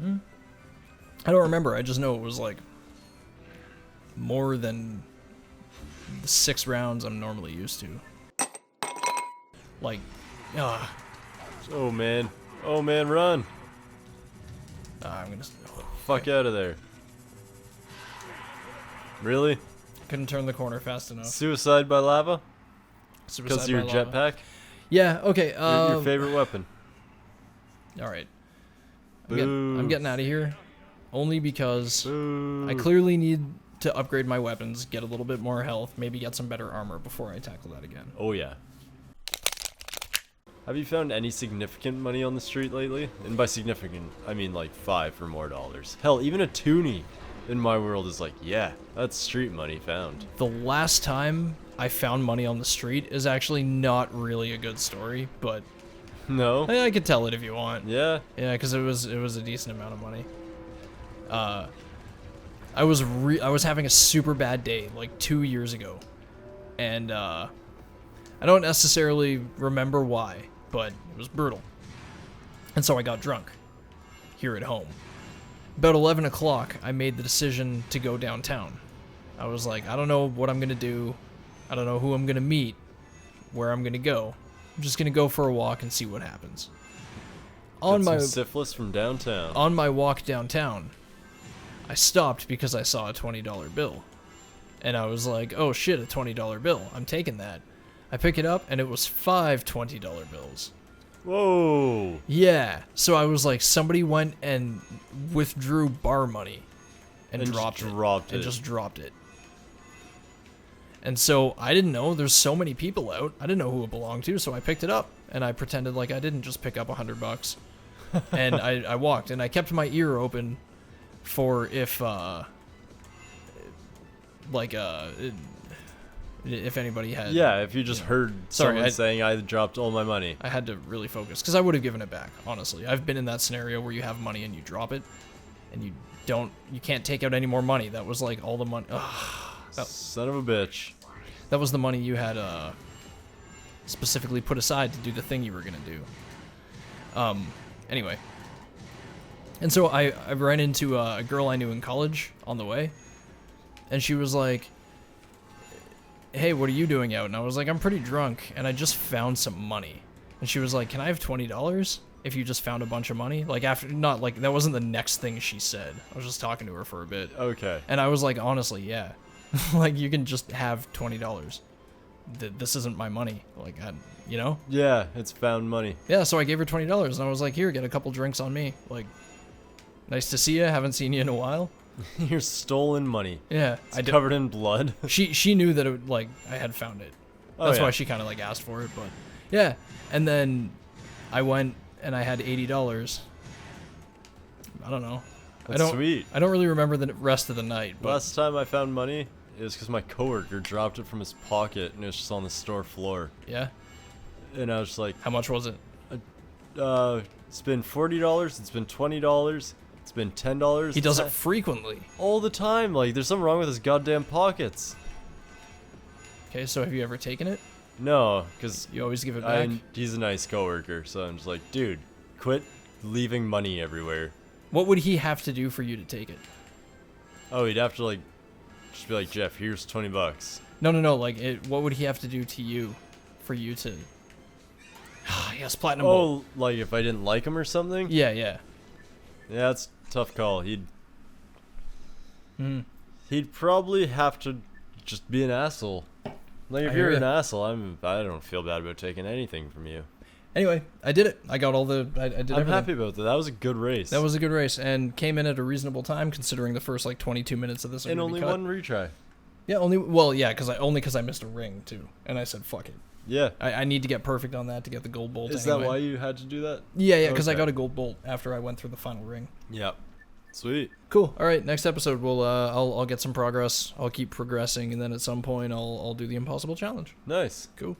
I don't remember. I just know it was like more than the 6 rounds I'm normally used to. Like, Oh man, run! I'm gonna. Fuck out of there. Really? Couldn't turn the corner fast enough. Suicide by lava? Suicide Because of your by lava. jetpack? Yeah. Okay. Your favorite weapon? All right. Boo. I'm getting out of here, only because Boo. I clearly need to upgrade my weapons, get a little bit more health, maybe get some better armor before I tackle that again. Oh yeah. Have you found any significant money on the street lately? And by significant, I mean like $5 or more. Hell, even a toonie in my world is like, yeah, that's street money found. The last time I found money on the street is actually not really a good story, but No? I could tell it if you want. Yeah? Yeah, because it was a decent amount of money. I was having a super bad day like 2 years ago, and I don't necessarily remember why, but it was brutal. And so I got drunk here at home. About 11 o'clock, I made the decision to go downtown. I was like, I don't know what I'm gonna do. I don't know who I'm gonna meet, where I'm gonna go. I'm just gonna go for a walk and see what happens. Got some syphilis from downtown. On my walk downtown, I stopped because I saw a $20 bill. And I was like, oh shit, a $20 bill. I'm taking that. I pick it up, and it was 5 $20 bills. Whoa. Yeah. So I was like, somebody went and withdrew bar money and dropped it. And just dropped it. And so I didn't know. There's so many people out. I didn't know who it belonged to, so I picked it up. And I pretended like I didn't just pick up $100. And I walked, and I kept my ear open for if if anybody had. Yeah, if you just heard someone saying I dropped all my money. I had to really focus because I would have given it back, honestly. I've been in that scenario where you have money and you drop it and you can't take out any more money. That was like all the money. Son of a bitch. That was the money you had specifically put aside to do the thing you were gonna do. Anyway. And so I ran into a girl I knew in college on the way, and she was like, hey, what are you doing out? And I was like, I'm pretty drunk, and I just found some money. And she was like, can I have $20 if you just found a bunch of money? Like, after, not like, that wasn't the next thing she said. I was just talking to her for a bit. Okay. And I was like, honestly, yeah. Like, you can just have $20. This isn't my money. Like, you know? Yeah, it's found money. Yeah, so I gave her $20, and I was like, here, get a couple drinks on me. Like, nice to see you. Haven't seen you in a while. Your stolen money. Yeah, it's covered in blood. She knew that it, like, I had found it. That's why she kind of like asked for it. But yeah, and then I went and I had $80. I don't know. That's sweet. I don't really remember the rest of the night. But last time I found money, it was because my coworker dropped it from his pocket and it was just on the store floor. Yeah. And I was just like, how much was it? It's been $40. It's been $20. It's been $10. He does it frequently. All the time. Like, there's something wrong with his goddamn pockets. Okay, so have you ever taken it? No, because you always give it back. He's a nice coworker, so I'm just like, dude, quit leaving money everywhere. What would he have to do for you to take it? Oh, he'd have to like, just be like, Jeff, here's $20. No, like, what would he have to do to you for you to... yes, platinum bolt. Oh, like if I didn't like him or something? Yeah. Yeah, that's a tough call. He'd probably have to just be an asshole. Like if I you're hear an ya. asshole, I don't feel bad about taking anything from you. Anyway, I did it. I got all the... I did I'm everything. happy about that. That was a good race. That was a good race, and came in at a reasonable time considering the first, like, 22 minutes of this are and gonna be only cut. one retry. Yeah, because I missed a ring, too. And I said, fuck it. Yeah. I need to get perfect on that to get the gold bolt Is anyway. that why you had to do that? Yeah, because I Okay. got a gold bolt after I went through the final ring. Yep. Sweet. Cool. All right, next episode we'll I'll get some progress. I'll keep progressing, and then at some point I'll do the impossible challenge. Nice. Cool.